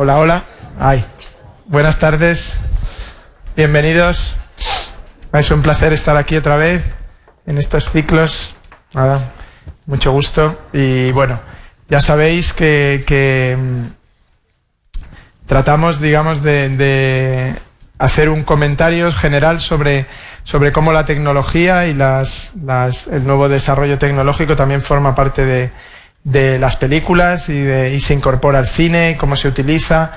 Hola, hola. Ay. Buenas tardes. Bienvenidos. Es un placer estar aquí otra vez en estos ciclos. Nada, mucho gusto. Y bueno, ya sabéis que tratamos, digamos, de hacer un comentario general sobre cómo la tecnología y el nuevo desarrollo tecnológico también forma parte de las películas y se incorpora al cine, cómo se utiliza,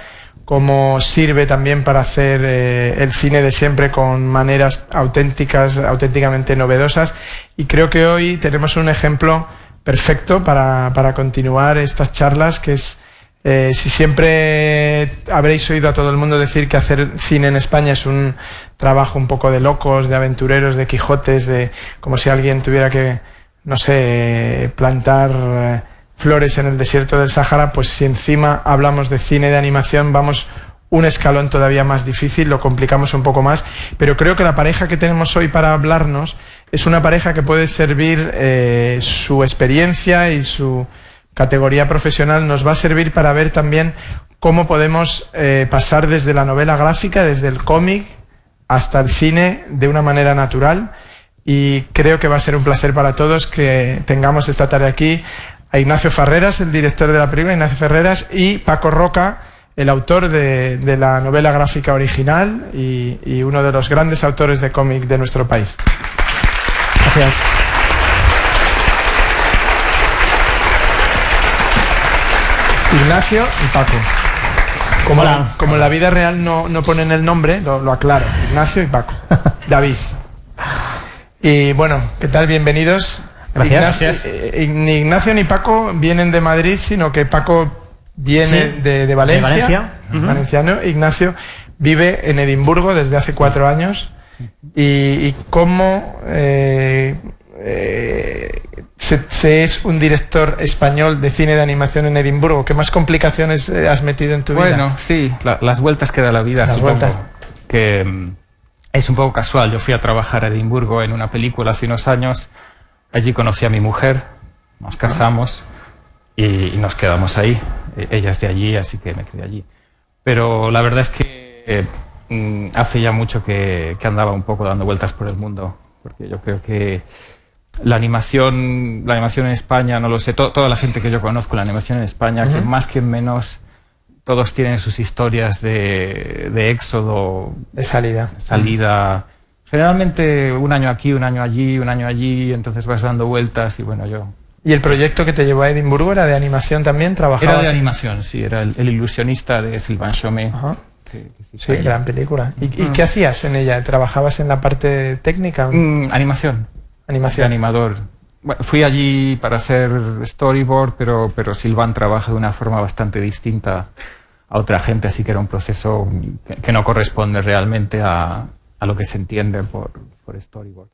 cómo sirve también para hacer el cine de siempre con maneras auténticamente novedosas. Y creo que hoy tenemos un ejemplo perfecto para continuar estas charlas, que es si siempre habréis oído a todo el mundo decir que hacer cine en España es un trabajo un poco de locos, de aventureros, de Quijotes, como si alguien tuviera que, no sé, plantar flores en el desierto del Sáhara, pues si encima hablamos de cine de animación vamos un escalón todavía más difícil, lo complicamos un poco más, pero creo que la pareja que tenemos hoy para hablarnos es una pareja que puede servir, su experiencia y su categoría profesional nos va a servir para ver también cómo podemos pasar desde la novela gráfica, desde el cómic hasta el cine de una manera natural, y creo que va a ser un placer para todos que tengamos esta tarde aquí a Ignacio Ferreras, el director de la película, Ignacio Ferreras, y Paco Roca, el autor de la novela gráfica original y uno de los grandes autores de cómic de nuestro país. Gracias. Ignacio y Paco. Como en la vida real no ponen el nombre, lo aclaro. Ignacio y Paco. David. Y bueno, ¿qué tal? Bienvenidos. Gracias. Ni Ignacio ni Paco vienen de Madrid, sino que Paco viene de Valencia. De Valencia. Valenciano. Ignacio vive en Edimburgo desde hace 4 años. Y cómo se es un director español de cine de animación en Edimburgo. ¿Qué más complicaciones has metido en tu vida? Bueno, sí, las vueltas que da la vida, supongo. Que es un poco casual. Yo fui a trabajar a Edimburgo en una película hace unos años. Allí conocí a mi mujer, nos casamos y nos quedamos ahí. Ella es de allí, así que me quedé allí. Pero la verdad es que hace ya mucho que andaba un poco dando vueltas por el mundo, porque yo creo que la animación en España, no lo sé, toda la gente que yo conozco, la animación en España, que más que menos, todos tienen sus historias de éxodo, de salida. Generalmente un año aquí, un año allí, entonces vas dando vueltas y bueno, yo... ¿Y el proyecto que te llevó a Edimburgo era de animación también? ¿Trabajabas? Era de animación, sí, era el ilusionista de Sylvain Chomet. Ajá. Sí, gran película. ¿Y qué hacías en ella? ¿Trabajabas en la parte técnica? Animación. De animador. Bueno, fui allí para hacer storyboard, pero Sylvain trabaja de una forma bastante distinta a otra gente, así que era un proceso que no corresponde realmente a lo que se entiende por storyboard.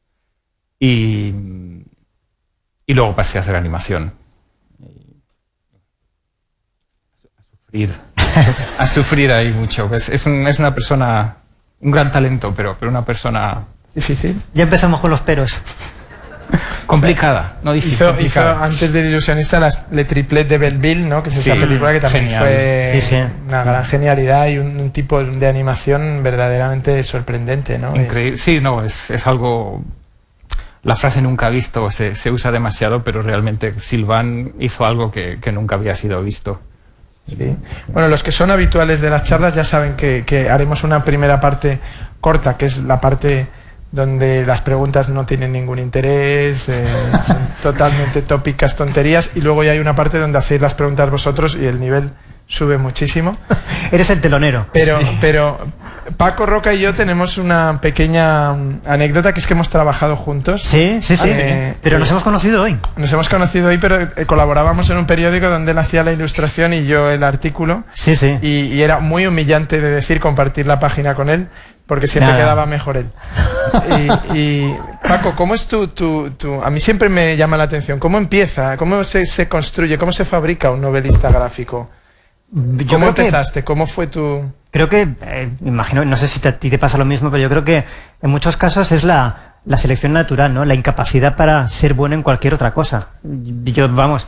Y luego pasé a hacer animación. A sufrir ahí mucho. Es una persona, un gran talento, pero una persona... ¿Difícil? Ya empezamos con los peros. Complicada, no difícil. Hizo antes del ilusionista Le Triplet de Belleville, ¿no? Que es esa película que también fue una gran genialidad y un tipo de animación verdaderamente sorprendente, ¿no? Increíble. Sí, no, es algo... La frase nunca visto se usa demasiado, pero realmente Sylvain hizo algo que nunca había sido visto. Sí. Bueno, los que son habituales de las charlas ya saben que haremos una primera parte corta, que es la parte donde las preguntas no tienen ningún interés, son totalmente tópicas, tonterías, y luego ya hay una parte donde hacéis las preguntas vosotros y el nivel sube muchísimo. Eres el telonero. Pero Paco Roca y yo tenemos una pequeña anécdota, que es que hemos trabajado juntos. Sí. Pero nos hemos conocido hoy. Nos hemos conocido hoy, pero colaborábamos en un periódico donde él hacía la ilustración y yo el artículo. Sí. Y era muy humillante de decir compartir la página con él, porque siempre quedaba mejor él. Y Paco, ¿cómo es a mí siempre me llama la atención, ¿cómo empieza? ¿Cómo se construye? ¿Cómo se fabrica un novelista gráfico? ¿Cómo empezaste? ¿Cómo fue tu...? Creo que, imagino, no sé si a ti te pasa lo mismo, pero yo creo que en muchos casos es la selección natural, ¿no? La incapacidad para ser bueno en cualquier otra cosa. Yo, vamos,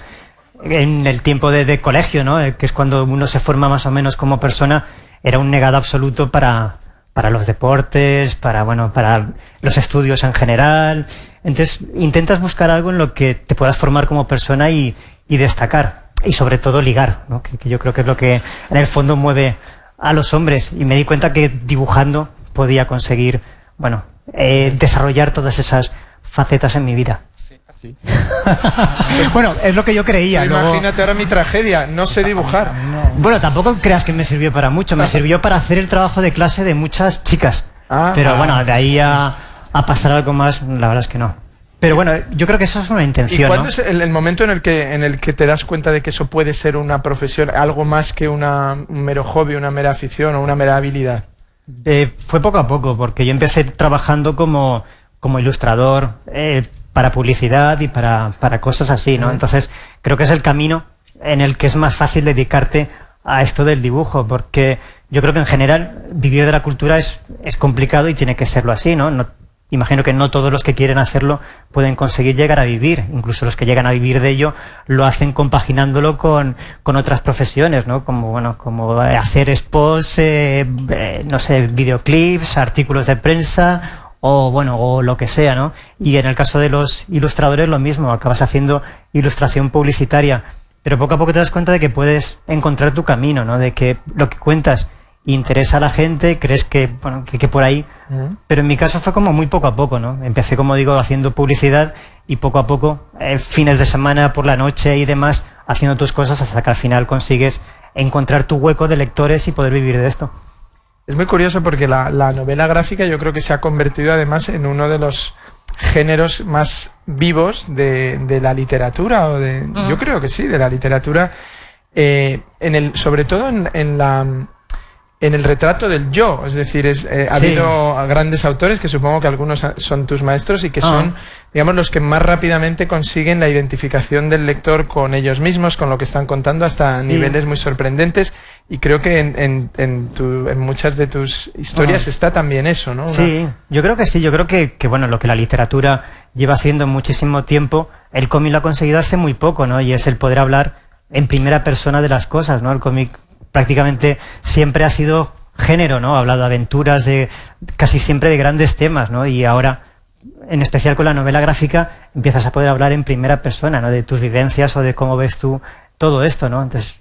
en el tiempo de colegio, ¿no? Que es cuando uno se forma más o menos como persona, era un negado absoluto para los deportes, para los estudios en general. Entonces intentas buscar algo en lo que te puedas formar como persona y destacar, y sobre todo ligar, ¿no? Que yo creo que es lo que en el fondo mueve a los hombres, y me di cuenta que dibujando podía conseguir desarrollar todas esas facetas en mi vida. Sí. Bueno, es lo que yo creía. Imagínate ahora mi tragedia, no sé dibujar. Bueno, tampoco creas que me sirvió para mucho, me sirvió para hacer el trabajo de clase de muchas chicas. Pero bueno, de ahí a pasar algo más, la verdad es que no. Pero bueno, yo creo que eso es una intención. ¿Y cuándo es el momento en el que te das cuenta de que eso puede ser una profesión, algo más que un mero hobby, una mera afición o una mera habilidad? Fue poco a poco, porque yo empecé trabajando como ilustrador para publicidad y para cosas así, ¿no? Entonces creo que es el camino en el que es más fácil dedicarte a esto del dibujo, porque yo creo que en general vivir de la cultura es complicado y tiene que serlo así, ¿no? Imagino que no todos los que quieren hacerlo pueden conseguir llegar a vivir. Incluso los que llegan a vivir de ello lo hacen compaginándolo con otras profesiones, ¿no? Como hacer spots, no sé, videoclips, artículos de prensa o lo que sea, ¿no? Y en el caso de los ilustradores lo mismo, acabas haciendo ilustración publicitaria. Pero poco a poco te das cuenta de que puedes encontrar tu camino, ¿no? De que lo que cuentas interesa a la gente, crees que por ahí. Pero en mi caso fue como muy poco a poco, ¿no? Empecé, como digo, haciendo publicidad y poco a poco, fines de semana, por la noche y demás, haciendo tus cosas hasta que al final consigues encontrar tu hueco de lectores y poder vivir de esto. Es muy curioso porque la novela gráfica yo creo que se ha convertido además en uno de los géneros más vivos de la literatura, yo creo que sí, de la literatura, sobre todo en el retrato del yo, es decir, ha habido grandes autores que supongo que algunos son tus maestros y que son, digamos, los que más rápidamente consiguen la identificación del lector con ellos mismos, con lo que están contando, hasta niveles muy sorprendentes, y creo que en muchas de tus historias está también eso, ¿no? Sí, yo creo que sí, yo creo que lo que la literatura lleva haciendo muchísimo tiempo, el cómic lo ha conseguido hace muy poco, ¿no? Y es el poder hablar en primera persona de las cosas, ¿no? El cómic prácticamente siempre ha sido género, ¿no? Ha hablado de aventuras, casi siempre de grandes temas, ¿no? Y ahora, en especial con la novela gráfica, empiezas a poder hablar en primera persona, ¿no? De tus vivencias o de cómo ves tú todo esto, ¿no? Entonces,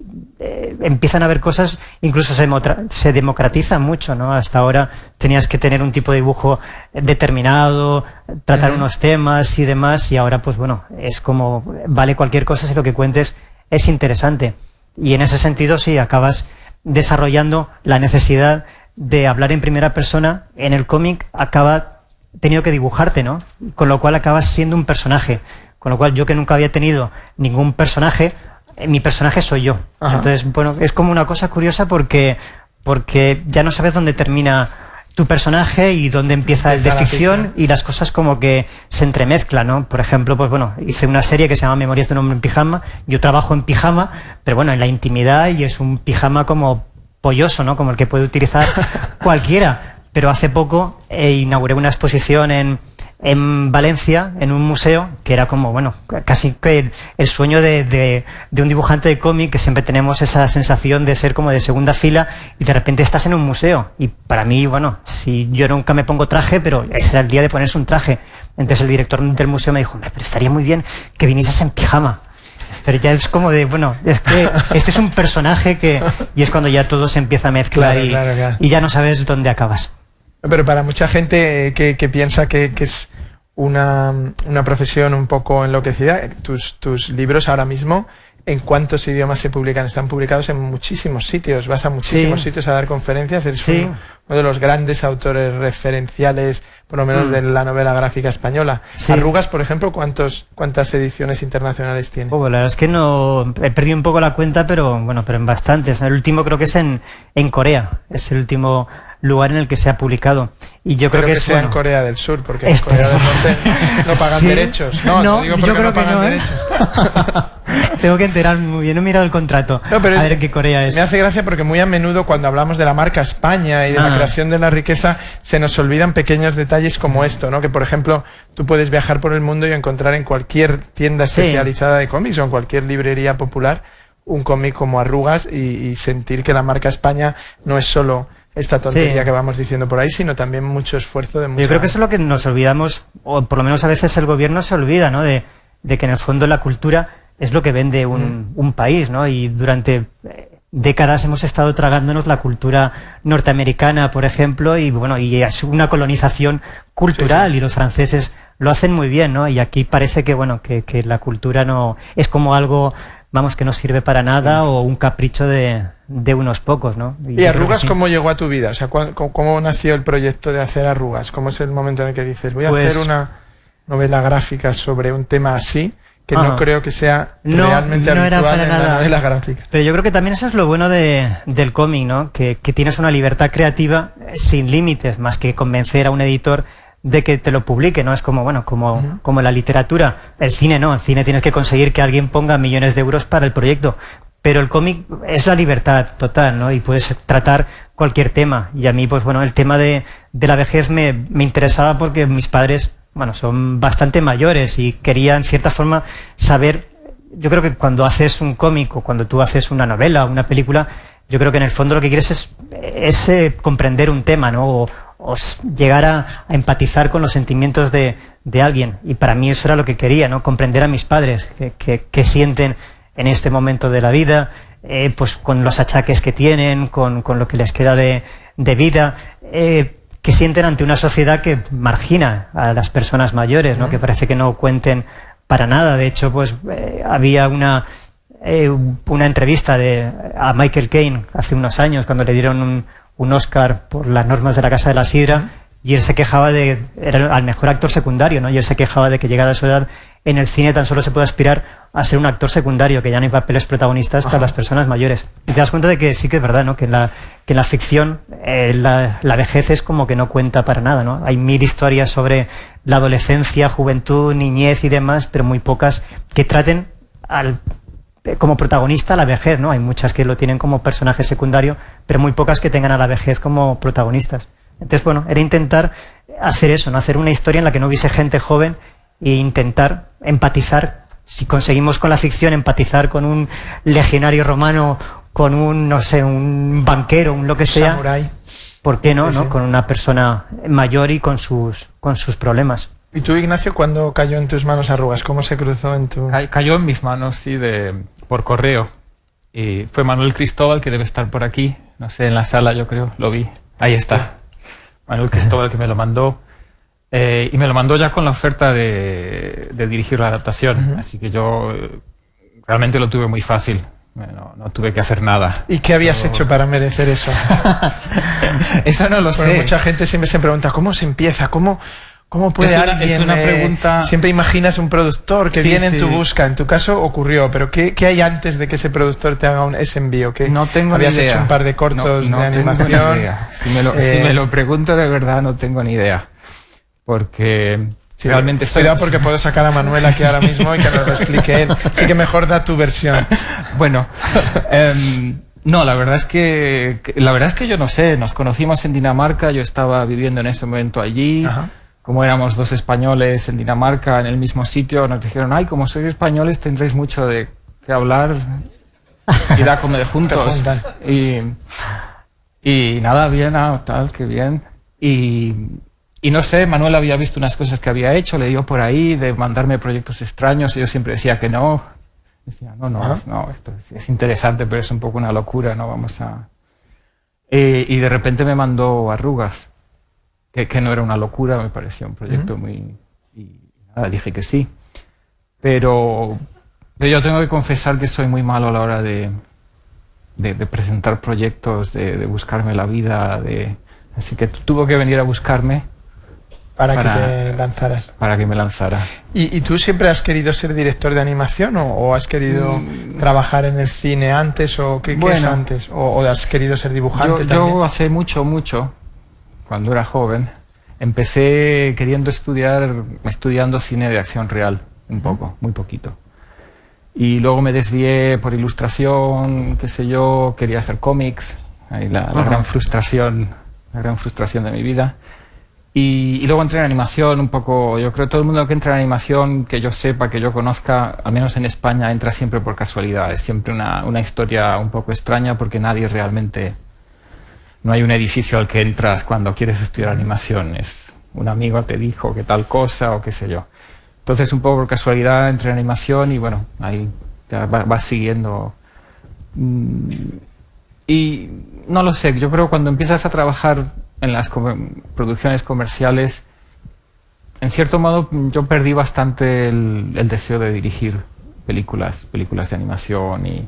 empiezan a haber cosas, incluso se democratiza mucho, ¿no? Hasta ahora tenías que tener un tipo de dibujo determinado, tratar unos temas y demás, y ahora, pues bueno, es como, vale cualquier cosa si lo que cuentes es interesante. Y en ese sentido, sí, acabas desarrollando la necesidad de hablar en primera persona. En el cómic acaba teniendo que dibujarte, ¿no? Con lo cual acabas siendo un personaje. Con lo cual yo, que nunca había tenido ningún personaje, mi personaje soy yo. Ajá. Entonces, bueno, es como una cosa curiosa porque ya no sabes dónde termina tu personaje y dónde empieza el de ficción, y las cosas como que se entremezclan, ¿no? Por ejemplo, pues bueno, hice una serie que se llama Memorias de un hombre en pijama. Yo trabajo en pijama, pero bueno, en la intimidad, y es un pijama como polloso, ¿no? Como el que puede utilizar cualquiera. Pero hace poco inauguré una exposición en Valencia, en un museo, que era como, bueno, casi que el sueño de un dibujante de cómic, que siempre tenemos esa sensación de ser como de segunda fila, y de repente estás en un museo. Y para mí, bueno, si yo nunca me pongo traje, pero ese era el día de ponerse un traje. Entonces el director del museo me dijo, pero estaría muy bien que vinieses en pijama. Pero ya es como de, bueno, es que este es un personaje y es cuando ya todo se empieza a mezclar, claro. Y ya no sabes dónde acabas. Pero para mucha gente que piensa que es una profesión un poco enloquecida, tus libros ahora mismo, ¿en cuántos idiomas se publican? Están publicados en muchísimos sitios, vas a muchísimos sitios a dar conferencias, eres uno de los grandes autores referenciales, por lo menos de la novela gráfica española. Arrugas, por ejemplo, ¿cuántas ediciones internacionales tiene? La verdad es que no, he perdido un poco la cuenta, pero en bastantes. El último creo que es en Corea, es el último lugar en el que se ha publicado. Y yo creo que sea en Corea del Sur, porque en Corea del Norte no pagan derechos. No, digo porque yo creo no pagan que no, derechos. Tengo que enterarme muy bien, no he mirado el contrato. No, pero a ver qué Corea es. Me hace gracia porque muy a menudo cuando hablamos de la marca España y de la creación de la riqueza, se nos olvidan pequeños detalles como esto, ¿no? Que, por ejemplo, tú puedes viajar por el mundo y encontrar en cualquier tienda especializada de cómics o en cualquier librería popular un cómic como Arrugas y sentir que la marca España no es solo esta tontería que vamos diciendo por ahí, sino también mucho esfuerzo de mucha... Yo creo que eso es lo que nos olvidamos, o por lo menos a veces el gobierno se olvida, ¿no? De que en el fondo la cultura es lo que vende un país, ¿no? Y durante décadas hemos estado tragándonos la cultura norteamericana, por ejemplo, y bueno, y es una colonización cultural, y los franceses lo hacen muy bien, ¿no? Y aquí parece que, bueno, que la cultura no es como algo, vamos, que no sirve para nada o un capricho de unos pocos, ¿no? ¿Y Arrugas cómo llegó a tu vida? O sea, ¿cómo nació el proyecto de hacer Arrugas? ¿Cómo es el momento en el que dices, voy a hacer una novela gráfica sobre un tema así, que no creo que sea realmente habitual en la novela gráfica? Pero yo creo que también eso es lo bueno del cómic, ¿no? Que tienes una libertad creativa sin límites, más que convencer a un editor de que te lo publique, ¿no? Es como, bueno, como la literatura. El cine no, el cine tienes que conseguir que alguien ponga millones de euros para el proyecto. Pero el cómic es la libertad total, ¿no? Y puedes tratar cualquier tema. Y a mí, pues bueno, el tema de la vejez me interesaba porque mis padres, bueno, son bastante mayores y quería, en cierta forma, saber... Yo creo que cuando haces un cómic o cuando tú haces una novela o una película, yo creo que en el fondo lo que quieres es comprender un tema, ¿no? O llegar a empatizar con los sentimientos de alguien. Y para mí eso era lo que quería, ¿no? Comprender a mis padres, que sienten en este momento de la vida, pues con los achaques que tienen, con lo que les queda de vida, que sienten ante una sociedad que margina a las personas mayores, ¿no? Que parece que no cuenten para nada. De hecho, pues había una entrevista a Michael Caine hace unos años, cuando le dieron un Oscar por las normas de la Casa de la Sidra, y él se quejaba era el mejor actor secundario, ¿no? Y él se quejaba de que llegada a su edad en el cine tan solo se puede aspirar a ser un actor secundario, que ya no hay papeles protagonistas para las personas mayores. Y te das cuenta de que sí que es verdad, ¿no? Que en la ficción la vejez es como que no cuenta para nada, ¿no? Hay 1000 historias sobre la adolescencia, juventud, niñez y demás, pero muy pocas que traten como protagonista a la vejez, ¿no? Hay muchas que lo tienen como personaje secundario, pero muy pocas que tengan a la vejez como protagonistas. Entonces, bueno, era intentar hacer eso, ¿no? Hacer una historia en la que no hubiese gente joven e intentar empatizar. Si conseguimos con la ficción empatizar con un legionario romano, con no sé, un banquero, un lo que sea, Samurai. ¿Por qué no, no? Con una persona mayor y con sus problemas. ¿Y tú, Ignacio, cuándo cayó en tus manos Arrugas? ¿Cómo se cruzó en tu...? Cayó en mis manos, sí, por correo. Y fue Manuel Cristóbal, que debe estar por aquí, no sé, en la sala, yo creo, lo vi. Ahí está. Manuel Cristóbal, que me lo mandó. Y me lo mandó ya con la oferta de dirigir la adaptación. Así que yo realmente lo tuve muy fácil. No tuve que hacer nada. ¿Y qué habías hecho para merecer eso? Eso no lo sé. Mucha gente siempre se pregunta, ¿cómo se empieza? ¿Cómo puede alguien...? Es una pregunta... Siempre imaginas un productor que viene en tu busca. En tu caso ocurrió, pero ¿qué hay antes de que ese productor te haga ese envío? No tengo ni idea. ¿Habías hecho un par de cortos de animación? Tengo ni idea. Si me lo pregunto de verdad, no tengo ni idea. Porque realmente... Cuidado, porque puedo sacar a Manuel aquí ahora mismo y que nos lo explique él. Así que mejor da tu versión. Bueno, no, la verdad es que yo no sé. Nos conocimos en Dinamarca, yo estaba viviendo en ese momento allí. Ajá. Como éramos 2 españoles en Dinamarca, en el mismo sitio, nos dijeron, ay, como sois españoles tendréis mucho de qué hablar, ir a comer juntos. Y nada, bien, tal, qué bien. Y no sé, Manuel había visto unas cosas que había hecho, le dio por ahí de mandarme proyectos extraños y yo siempre decía que no. Decía, no, esto es interesante, pero es un poco una locura, no vamos a... Y de repente me mandó Arrugas, que no era una locura, me parecía un proyecto muy... Y nada, dije que sí. Pero yo tengo que confesar que soy muy malo a la hora de presentar proyectos, de buscarme la vida, así que tuvo que venir a buscarme. Para que te lanzaras. Para que me lanzara. ¿Y tú siempre has querido ser director de animación o has querido trabajar en el cine antes o qué es antes? ¿O has querido ser dibujante también? Yo hace mucho, cuando era joven, empecé estudiando cine de acción real, un poco, muy poquito. Y luego me desvié por ilustración, qué sé yo, quería hacer cómics, ahí la gran frustración de mi vida. Y luego entré en animación un poco. Yo creo que todo el mundo que entra en animación, que yo sepa, que yo conozca, al menos en España, entra siempre por casualidad. Es siempre una historia un poco extraña porque nadie realmente... No hay un edificio al que entras cuando quieres estudiar animación. Es un amigo te dijo que tal cosa o qué sé yo. Entonces, un poco por casualidad entré en animación y bueno, ahí ya vas siguiendo. Y no lo sé, yo creo que cuando empiezas a trabajar en las producciones comerciales, en cierto modo yo perdí bastante el deseo de dirigir películas de animación, y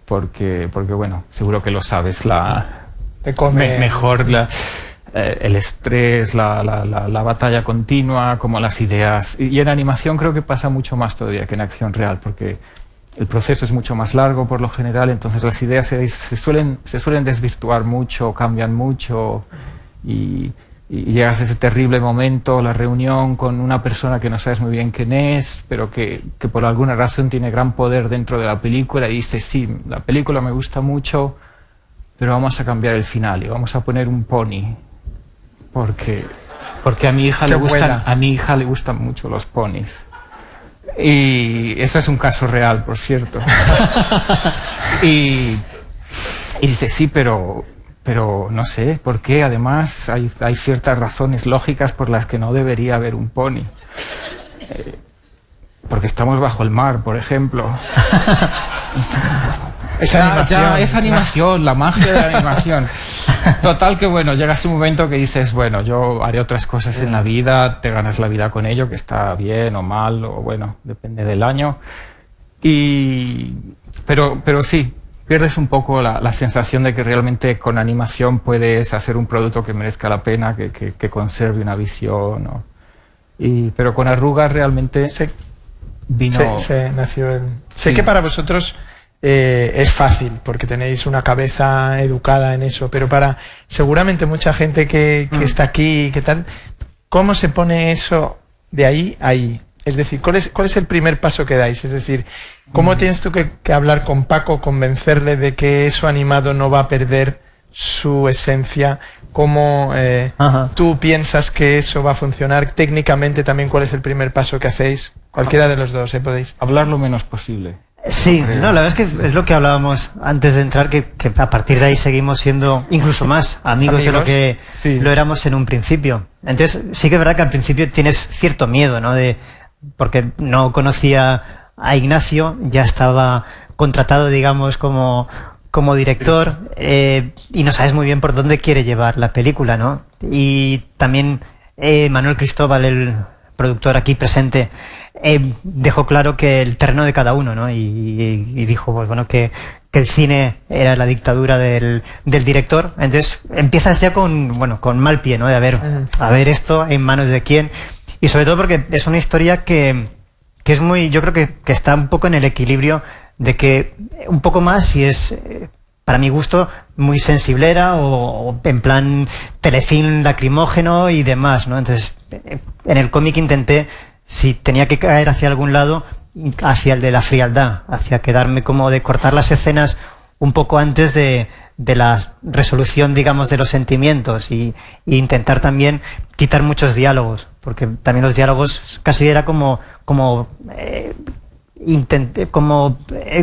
porque bueno, seguro que lo sabes, te come mejor el estrés, la batalla continua, como las ideas. Y en animación creo que pasa mucho más todavía que en acción real, porque el proceso es mucho más largo por lo general, entonces las ideas se suelen desvirtuar mucho, cambian mucho, y llegas a ese terrible momento, la reunión con una persona que no sabes muy bien quién es, pero que por alguna razón tiene gran poder dentro de la película, y dices, sí, la película me gusta mucho, pero vamos a cambiar el final y vamos a poner un pony, porque a mi hija le gustan mucho los ponis. Y eso es un caso real, por cierto. y dices, sí, pero no sé por qué. Además, hay ciertas razones lógicas por las que no debería haber un pony. Porque estamos bajo el mar, por ejemplo. Es animación, la magia de la animación. Total que bueno, llega ese momento que dices, bueno, yo haré otras cosas en la vida, te ganas la vida con ello, que está bien o mal, o bueno, depende del año. Pero sí, pierdes un poco la sensación de que realmente con animación puedes hacer un producto que merezca la pena, que conserve una visión, ¿no? Pero con Arrugas realmente vino... Se nació Sé que para vosotros es fácil, porque tenéis una cabeza educada en eso, pero para seguramente mucha gente que está aquí, ¿qué tal? ¿Cómo se pone eso de ahí a ahí? Es decir, ¿cuál es el primer paso que dais? Es decir, ¿cómo tienes tú que hablar con Paco, convencerle de que eso animado no va a perder su esencia? ¿Cómo tú piensas que eso va a funcionar? Técnicamente también, ¿cuál es el primer paso que hacéis? Cualquiera de los dos, podéis. Hablar lo menos posible. Sí, no, la verdad es que es lo que hablábamos antes de entrar, que a partir de ahí seguimos siendo incluso más amigos de lo que lo éramos en un principio. Entonces, sí que es verdad que al principio tienes cierto miedo, ¿no? Porque no conocía a Ignacio, ya estaba contratado, digamos, como director, y no sabes muy bien por dónde quiere llevar la película, ¿no? Y también Manuel Cristóbal, el productor aquí presente, dejó claro que el terreno de cada uno, ¿no? Y dijo, pues bueno, que el cine era la dictadura del director. Entonces empiezas ya con mal pie, ¿no? De a ver esto en manos de quién. Y sobre todo porque es una historia que es muy, yo creo que está un poco en el equilibrio de que un poco más, si es, para mi gusto, muy sensiblera o en plan telefilm lacrimógeno y demás, ¿no? Entonces, en el cómic intenté, si tenía que caer hacia algún lado, hacia el de la frialdad, hacia quedarme como de cortar las escenas un poco antes de la resolución, digamos, de los sentimientos, y intentar también quitar muchos diálogos, porque también los diálogos casi era como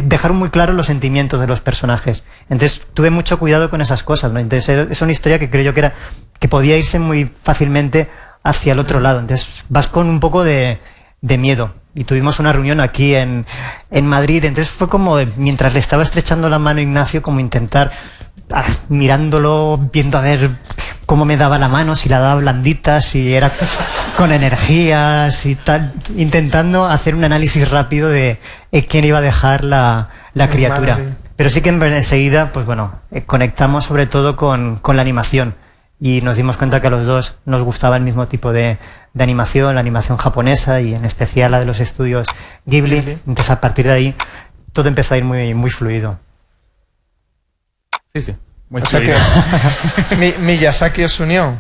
dejar muy claro los sentimientos de los personajes. Entonces tuve mucho cuidado con esas cosas, ¿no? Entonces es una historia que creo yo que podía irse muy fácilmente hacia el otro lado. Entonces vas con un poco de miedo. Y tuvimos una reunión aquí en Madrid. Entonces fue como mientras le estaba estrechando la mano a Ignacio, como intentar, mirándolo, viendo a ver cómo me daba la mano, si la daba blandita, si era con energías y tal, intentando hacer un análisis rápido de quién iba a dejar la criatura. Pero sí que enseguida, pues bueno, conectamos sobre todo con la animación, y nos dimos cuenta que a los dos nos gustaba el mismo tipo de animación, la animación japonesa, y en especial la de los estudios Ghibli. Entonces a partir de ahí todo empezó a ir muy, muy fluido. Sí. O sea que Miyazaki os unió.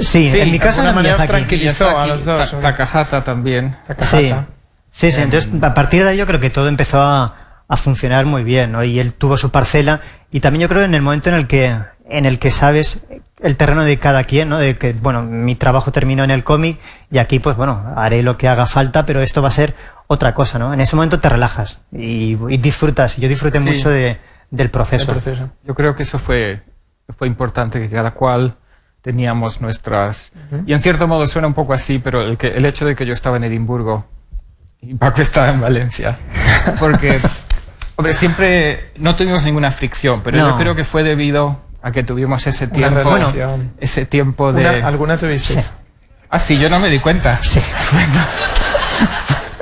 Sí, en mi caso de alguna manera os Miyazaki. tranquilizó a los dos. Takahata también. Sí. Sí, entonces a partir de ahí yo creo que todo empezó a funcionar muy bien, ¿no? Y él tuvo su parcela, y también yo creo en el momento en el que sabes el terreno de cada quien, ¿no? De que, bueno, mi trabajo terminó en el cómic y aquí, pues bueno, haré lo que haga falta, pero esto va a ser otra cosa, ¿no? En ese momento te relajas y disfrutas. Yo disfruté mucho del proceso. Yo creo que eso fue importante, que cada cual teníamos nuestras... Y en cierto modo suena un poco así, pero el hecho de que yo estaba en Edimburgo y Paco estaba en Valencia, porque, hombre, siempre no tuvimos ninguna fricción, pero yo creo que fue debido a que tuvimos ese tiempo, de... ¿Alguna tuviste? Sí. Ah, sí, yo no me di cuenta. Sí.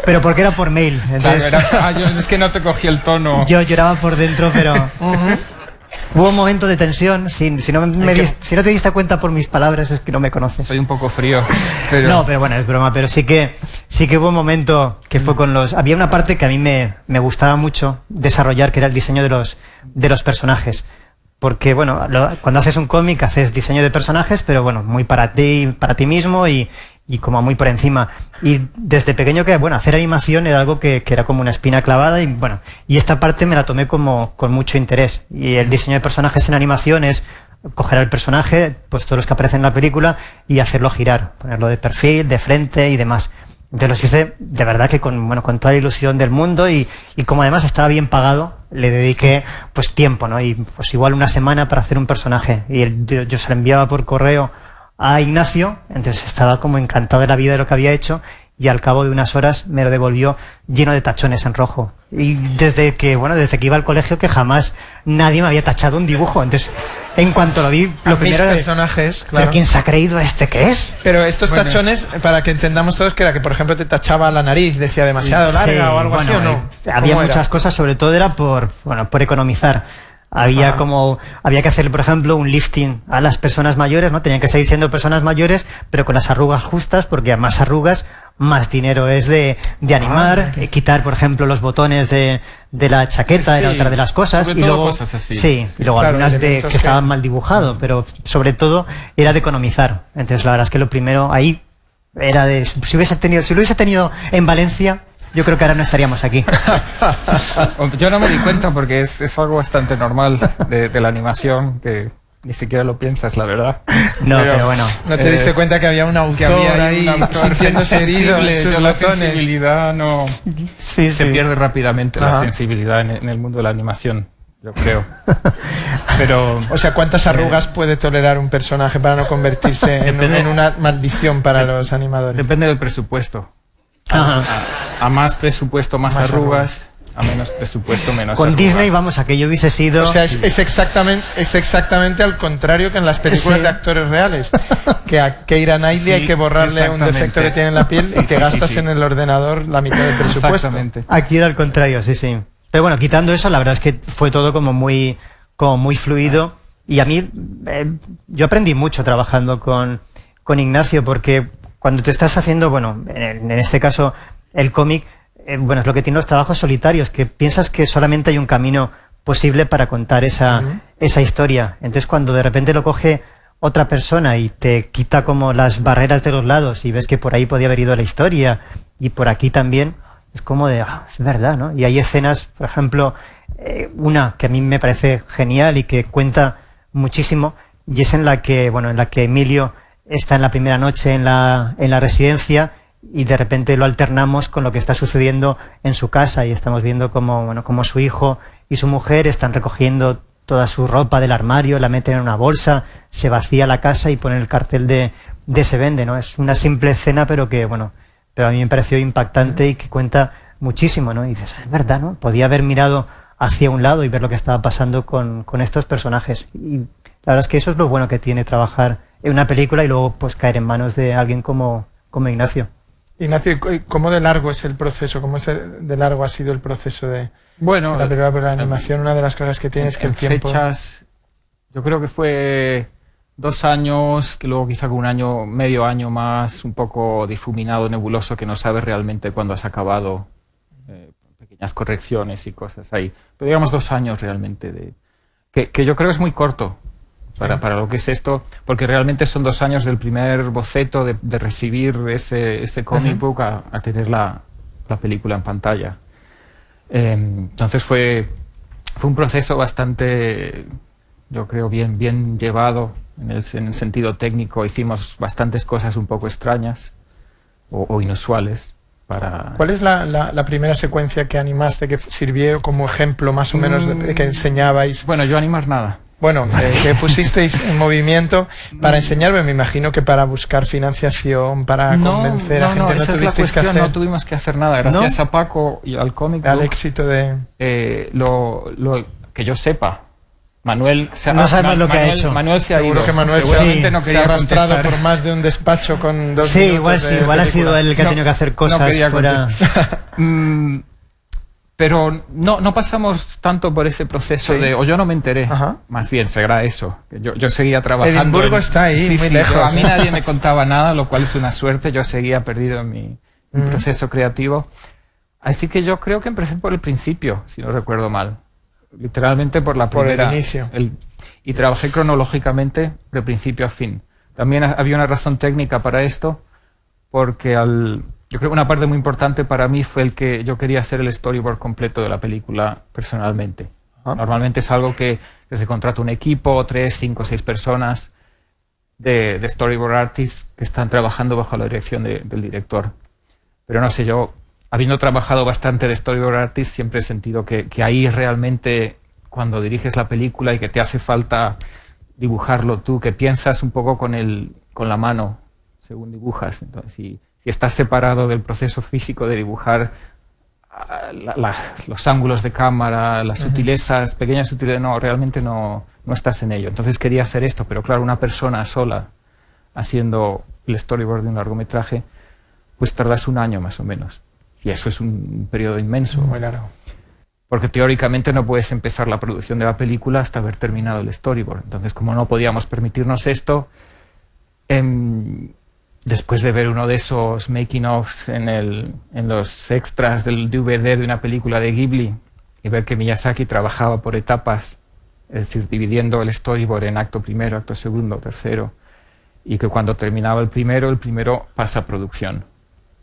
Pero porque era por mail. Entonces... Claro, es que no te cogí el tono. Yo lloraba por dentro, pero... Hubo un momento de tensión. Si no te diste cuenta por mis palabras, es que no me conoces. Soy un poco frío. Pero... No, pero bueno, es broma. Pero sí que hubo un momento que fue con los... Había una parte que a mí me gustaba mucho desarrollar, que era el diseño de los personajes. Porque, bueno, cuando haces un cómic haces diseño de personajes, pero bueno, muy para ti mismo y como muy por encima. Y desde pequeño que, bueno, hacer animación era algo que era como una espina clavada y, bueno, y esta parte me la tomé como con mucho interés. Y el diseño de personajes en animación es coger al personaje, pues todos los que aparecen en la película, y hacerlo girar, ponerlo de perfil, de frente y demás. Entonces los hice de verdad que con toda la ilusión del mundo y como además estaba bien pagado, le dediqué pues tiempo, ¿no? Y pues igual una semana para hacer un personaje. Y yo se lo enviaba por correo a Ignacio, entonces estaba como encantado de la vida de lo que había hecho, y al cabo de unas horas me lo devolvió lleno de tachones en rojo. Y desde que iba al colegio, que jamás nadie me había tachado un dibujo. Entonces, en cuanto lo vi, lo primero era personajes, claro. ¿Pero quién se ha creído que es? Pero estos tachones, para que entendamos todos, que era que, por ejemplo, te tachaba la nariz, decía demasiado larga o algo así, ¿o no? Había muchas cosas, sobre todo era por economizar. Había que hacer, por ejemplo, un lifting a las personas mayores, ¿no? Tenían que seguir siendo personas mayores, pero con las arrugas justas, porque a más arrugas, más dinero es de animar, quitar, por ejemplo, los botones de la chaqueta, era otra de las cosas, y luego cosas así. Sí, y luego algunas que estaban mal dibujado, pero sobre todo era de economizar. Entonces la verdad es que lo primero ahí era de, si lo hubiese tenido en Valencia, yo creo que ahora no estaríamos aquí. Yo no me di cuenta porque es algo bastante normal de la animación, que ni siquiera lo piensas, la verdad. No, pero bueno. ¿No te diste cuenta que había un autor ahí sintiéndose herido en sus la botones? sensibilidad no... Sí. Se pierde rápidamente la sensibilidad en el mundo de la animación, yo creo. Pero... O sea, ¿cuántas arrugas puede tolerar un personaje para no convertirse en una maldición para los animadores? Depende del presupuesto. Ajá. A más presupuesto, más arrugas. A menos presupuesto, menos Con arrugas. Disney, vamos, aquello hubiese sido... O sea, es exactamente al contrario que en las películas de actores reales. Que a Keira Knightley hay que borrarle un defecto que tiene en la piel y te gastas en el ordenador la mitad del presupuesto. Exactamente. Aquí era al contrario, sí. Pero bueno, quitando eso, la verdad es que fue todo como muy fluido. Y a mí, yo aprendí mucho trabajando con Ignacio, porque cuando te estás haciendo, bueno, en este caso, el cómic, es lo que tiene los trabajos solitarios, que piensas que solamente hay un camino posible para contar esa historia. Entonces, cuando de repente lo coge otra persona y te quita como las barreras de los lados y ves que por ahí podía haber ido la historia y por aquí también, es como de, es verdad, ¿no? Y hay escenas, por ejemplo, una que a mí me parece genial y que cuenta muchísimo, y es en la que Emilio está en la primera noche en la residencia, y de repente lo alternamos con lo que está sucediendo en su casa, y estamos viendo como su hijo y su mujer están recogiendo toda su ropa del armario, la meten en una bolsa, se vacía la casa y ponen el cartel de se vende, ¿no? Es una simple escena, pero a mí me pareció impactante y que cuenta muchísimo, ¿no? Y dices, es verdad, ¿no? Podía haber mirado hacia un lado y ver lo que estaba pasando con estos personajes. Y la verdad es que eso es lo bueno que tiene trabajar en una película y luego pues caer en manos de alguien como Ignacio. Ignacio, ¿cómo de largo es el proceso? ¿Cómo de largo ha sido el proceso de la película? Pero la animación, una de las cosas que tiene es que el tiempo... Fechas, yo creo que fue 2 años, que luego quizá con medio año más, un poco difuminado, nebuloso, que no sabes realmente cuándo has acabado, pequeñas correcciones y cosas ahí. Pero digamos 2 años realmente, que yo creo que es muy corto para lo que es esto, porque realmente son 2 años del primer boceto, de recibir ese comic book a tener la la película en pantalla. Entonces fue un proceso bastante, yo creo, bien llevado en el sentido técnico. Hicimos bastantes cosas un poco extrañas o inusuales. ¿Cuál es la primera secuencia que animaste que sirvió como ejemplo más o menos que enseñabais? Bueno, yo animar nada. Bueno, que pusisteis en movimiento para enseñarme, me imagino que para buscar financiación, para convencer a gente, esa es la cuestión, no tuvimos que hacer nada, gracias a Paco y al cómic al éxito de... lo que yo sepa, Manuel no sabemos lo que ha hecho. Manuel se ha ido. Seguro que Manuel seguramente no quería se ha arrastrado contestar por más de un despacho con 2 sí, minutos igual ha sido él el que ha tenido que hacer cosas fuera... Pero no pasamos tanto por ese proceso o yo no me enteré. Ajá. Más bien será eso. Yo seguía trabajando. Edimburgo está ahí, muy lejos. A mí nadie me contaba nada, lo cual es una suerte. Yo seguía perdido en mi proceso creativo. Así que yo creo que empecé por el principio, si no recuerdo mal. Literalmente por la primera. Por el inicio. Y trabajé cronológicamente de principio a fin. También había una razón técnica para esto, porque yo creo que una parte muy importante para mí fue el que yo quería hacer el storyboard completo de la película personalmente. Normalmente es algo que se contrata un equipo, 3, 5, 6 personas de storyboard artists que están trabajando bajo la dirección del director. Pero no sé, yo, habiendo trabajado bastante de storyboard artists, siempre he sentido que ahí realmente, cuando diriges la película y que te hace falta dibujarlo tú, que piensas un poco con la mano según dibujas. Entonces, si estás separado del proceso físico de dibujar los ángulos de cámara, las sutilezas, pequeñas sutilezas, no, realmente no estás en ello. Entonces quería hacer esto, pero claro, una persona sola haciendo el storyboard de un largometraje, pues tardas 1 año más o menos. Y eso es un periodo inmenso. Muy largo. Porque teóricamente no puedes empezar la producción de la película hasta haber terminado el storyboard. Entonces, como no podíamos permitirnos esto, después de ver uno de esos making-ofs en los extras del DVD de una película de Ghibli y ver que Miyazaki trabajaba por etapas, es decir, dividiendo el storyboard en acto primero, acto segundo, tercero, y que cuando terminaba el primero pasa a producción.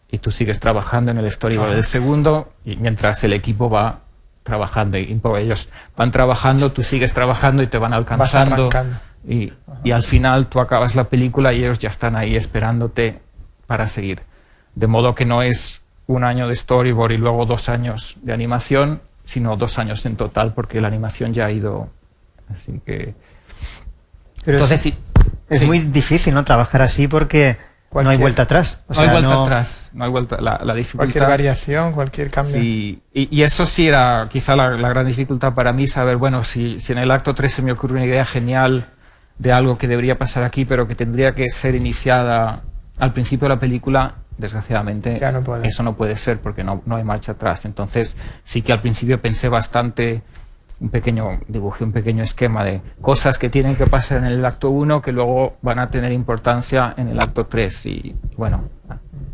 Y tú sigues trabajando en el storyboard del segundo y mientras el equipo va trabajando y ellos van trabajando, tú sigues trabajando y te van alcanzando. Y al final tú acabas la película y ellos ya están ahí esperándote para seguir. De modo que no es 1 año de storyboard y luego 2 años de animación, sino 2 años en total, porque la animación ya ha ido. Así que... Pero entonces es muy difícil, ¿no?, trabajar así porque no hay vuelta atrás. No hay vuelta atrás. No hay vuelta. La dificultad... Cualquier variación, cualquier cambio. Sí, y eso sí era quizá la gran dificultad para mí, saber, bueno, si en el acto 3 se me ocurre una idea genial de algo que debería pasar aquí, pero que tendría que ser iniciada al principio de la película, desgraciadamente eso no puede ser porque no hay marcha atrás. Entonces sí que al principio pensé bastante, dibujé un pequeño esquema de cosas que tienen que pasar en el acto 1 que luego van a tener importancia en el acto 3 y bueno,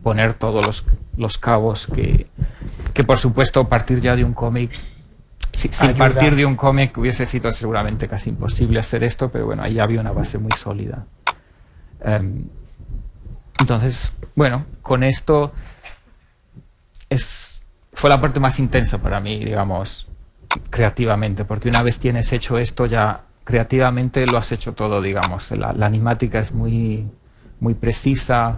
poner todos los cabos que por supuesto partir ya de un cómic. Sin partir de un cómic hubiese sido seguramente casi imposible hacer esto, pero bueno, ahí había una base muy sólida. Entonces, bueno, con esto fue la parte más intensa para mí, digamos, creativamente, porque una vez tienes hecho esto ya creativamente lo has hecho todo, digamos. La animática es muy precisa,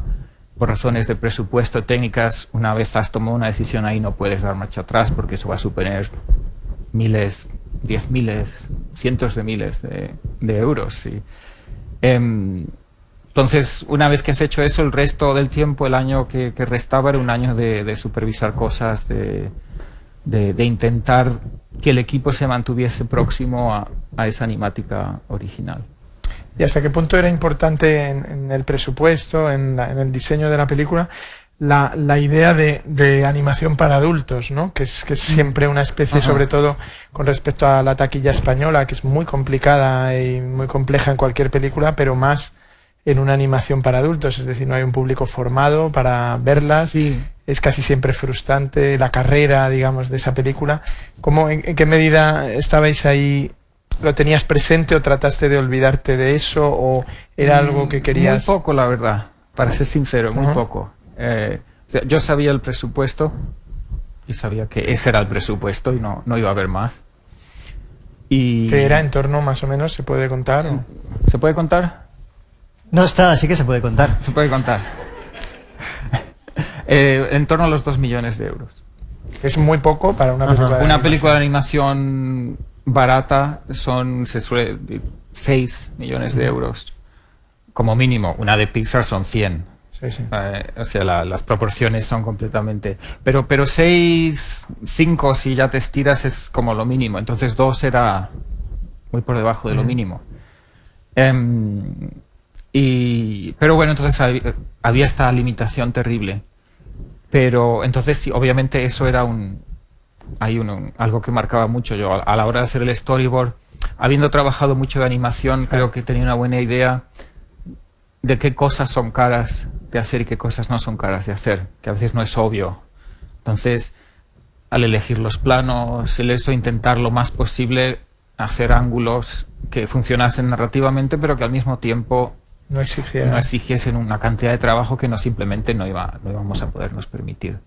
por razones de presupuesto, técnicas. Una vez has tomado una decisión ahí no puedes dar marcha atrás porque eso va a suponer miles, 10 miles, cientos de miles de euros. Sí. Entonces, una vez que has hecho eso, el resto del tiempo, el año que restaba, era un año de supervisar cosas, de intentar que el equipo se mantuviese próximo a esa animática original. ¿Y hasta qué punto era importante en el presupuesto, en el diseño de la película, la idea de animación para adultos, ¿no? Que es siempre una especie, sobre todo con respecto a la taquilla española, que es muy complicada y muy compleja en cualquier película, pero más en una animación para adultos, es decir, no hay un público formado para verlas, sí. Es casi siempre frustrante la carrera, digamos, de esa película. ¿En qué medida estabais ahí? ¿Lo tenías presente o trataste de olvidarte de eso o era algo que querías? Muy poco, la verdad, para ser sincero, muy poco. O sea, yo sabía el presupuesto y sabía que ese era el presupuesto y no iba a haber más. Y ¿Qué era en torno más o menos? ¿Se puede contar? ¿O? ¿Se puede contar? No está, así que se puede contar. Se puede contar. En torno a los 2 millones de euros. Es muy poco para una película de Una película de animación barata se suele 6 millones de euros como mínimo. Una de Pixar son 100. Sí, sí. O sea, las proporciones son completamente... Pero 6, 5 si ya te estiras es como lo mínimo. Entonces 2 era muy por debajo de lo mínimo. Pero bueno, entonces había esta limitación terrible. Pero entonces sí, obviamente eso era algo que marcaba mucho. Yo a la hora de hacer el storyboard, habiendo trabajado mucho de animación, creo que tenía una buena idea de qué cosas son caras de hacer y qué cosas no son caras de hacer, que a veces no es obvio. Entonces, al elegir los planos, intentar lo más posible hacer ángulos que funcionasen narrativamente, pero que al mismo tiempo no exigiesen una cantidad de trabajo que simplemente no íbamos a podernos permitir.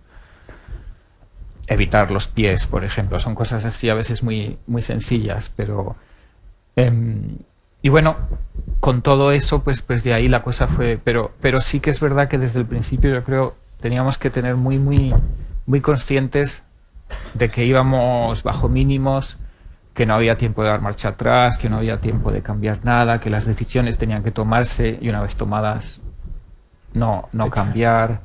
Evitar los pies, por ejemplo, son cosas así a veces muy, muy sencillas, pero... y bueno, con todo eso, pues de ahí la cosa fue... Pero sí que es verdad que desde el principio yo creo teníamos que tener muy, muy, muy conscientes de que íbamos bajo mínimos, que no había tiempo de dar marcha atrás, que no había tiempo de cambiar nada, que las decisiones tenían que tomarse y una vez tomadas no cambiar,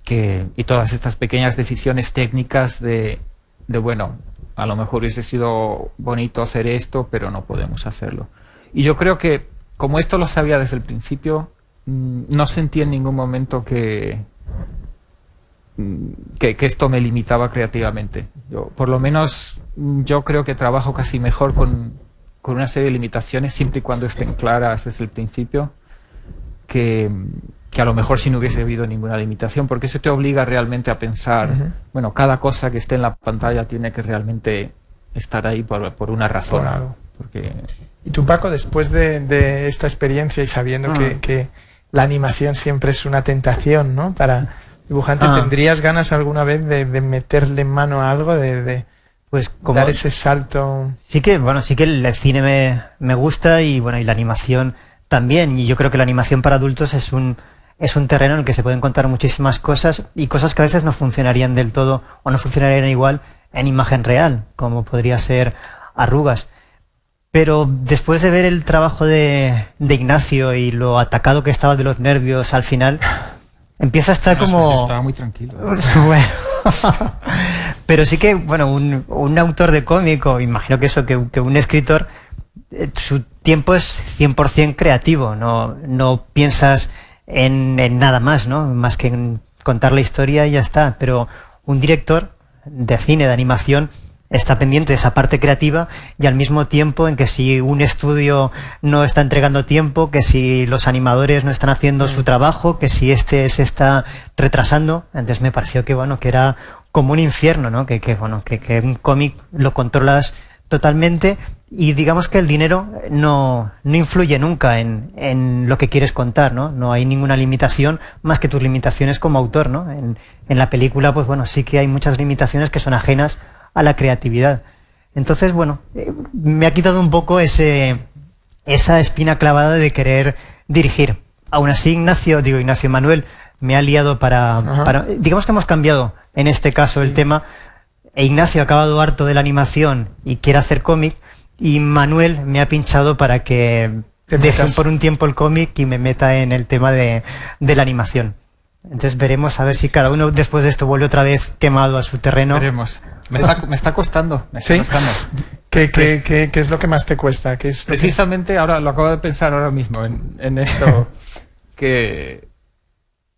y todas estas pequeñas decisiones técnicas de bueno, a lo mejor hubiese sido bonito hacer esto, pero no podemos hacerlo. Y yo creo que como esto lo sabía desde el principio, no sentí en ningún momento que esto me limitaba creativamente. Por lo menos yo creo que trabajo casi mejor con una serie de limitaciones, siempre y cuando estén claras desde el principio, que a lo mejor si no hubiese habido ninguna limitación, porque eso te obliga realmente a pensar, bueno, cada cosa que esté en la pantalla tiene que realmente estar ahí por una razón. Claro. Porque... Y tú, Paco, después de esta experiencia y sabiendo que la animación siempre es una tentación, ¿no? Para dibujante, ¿tendrías ganas alguna vez de meterle mano a algo, pues como dar ese salto? Sí que el cine me gusta y bueno, y la animación también. Y yo creo que la animación para adultos es un terreno en el que se pueden contar muchísimas cosas y cosas que a veces no funcionarían del todo o no funcionarían igual en imagen real, como podría ser Arrugas. Pero después de ver el trabajo de Ignacio y lo atacado que estaba de los nervios al final, empieza a estar como... Yo estaba muy tranquilo. Bueno. Pero sí que, bueno, un autor de cómic, o imagino que un escritor, su tiempo es 100% creativo, no piensas en nada más, ¿no? Más que en contar la historia y ya está. Pero un director de cine, de animación, está pendiente de esa parte creativa y al mismo tiempo en que si un estudio no está entregando tiempo, que si los animadores no están haciendo su trabajo, que si se está retrasando. Entonces me pareció que bueno, que era como un infierno, ¿no? Que un cómic lo controlas totalmente y digamos que el dinero no influye nunca en lo que quieres contar, ¿no? No hay ninguna limitación más que tus limitaciones como autor, ¿no? En la película, pues bueno, sí que hay muchas limitaciones que son ajenas a la creatividad. Entonces, bueno, me ha quitado un poco esa espina clavada de querer dirigir. Aún así, Ignacio Manuel me ha liado para... Digamos que hemos cambiado, en este caso, el tema. Ignacio ha acabado harto de la animación y quiere hacer cómic, y Manuel me ha pinchado para que deje por un tiempo el cómic y me meta en el tema de la animación. Entonces veremos a ver si cada uno después de esto vuelve otra vez quemado a su terreno. Veremos. Me está costando. ¿Sí? ¿Qué es lo que más te cuesta? Precisamente ahora lo acabo de pensar ahora mismo en esto que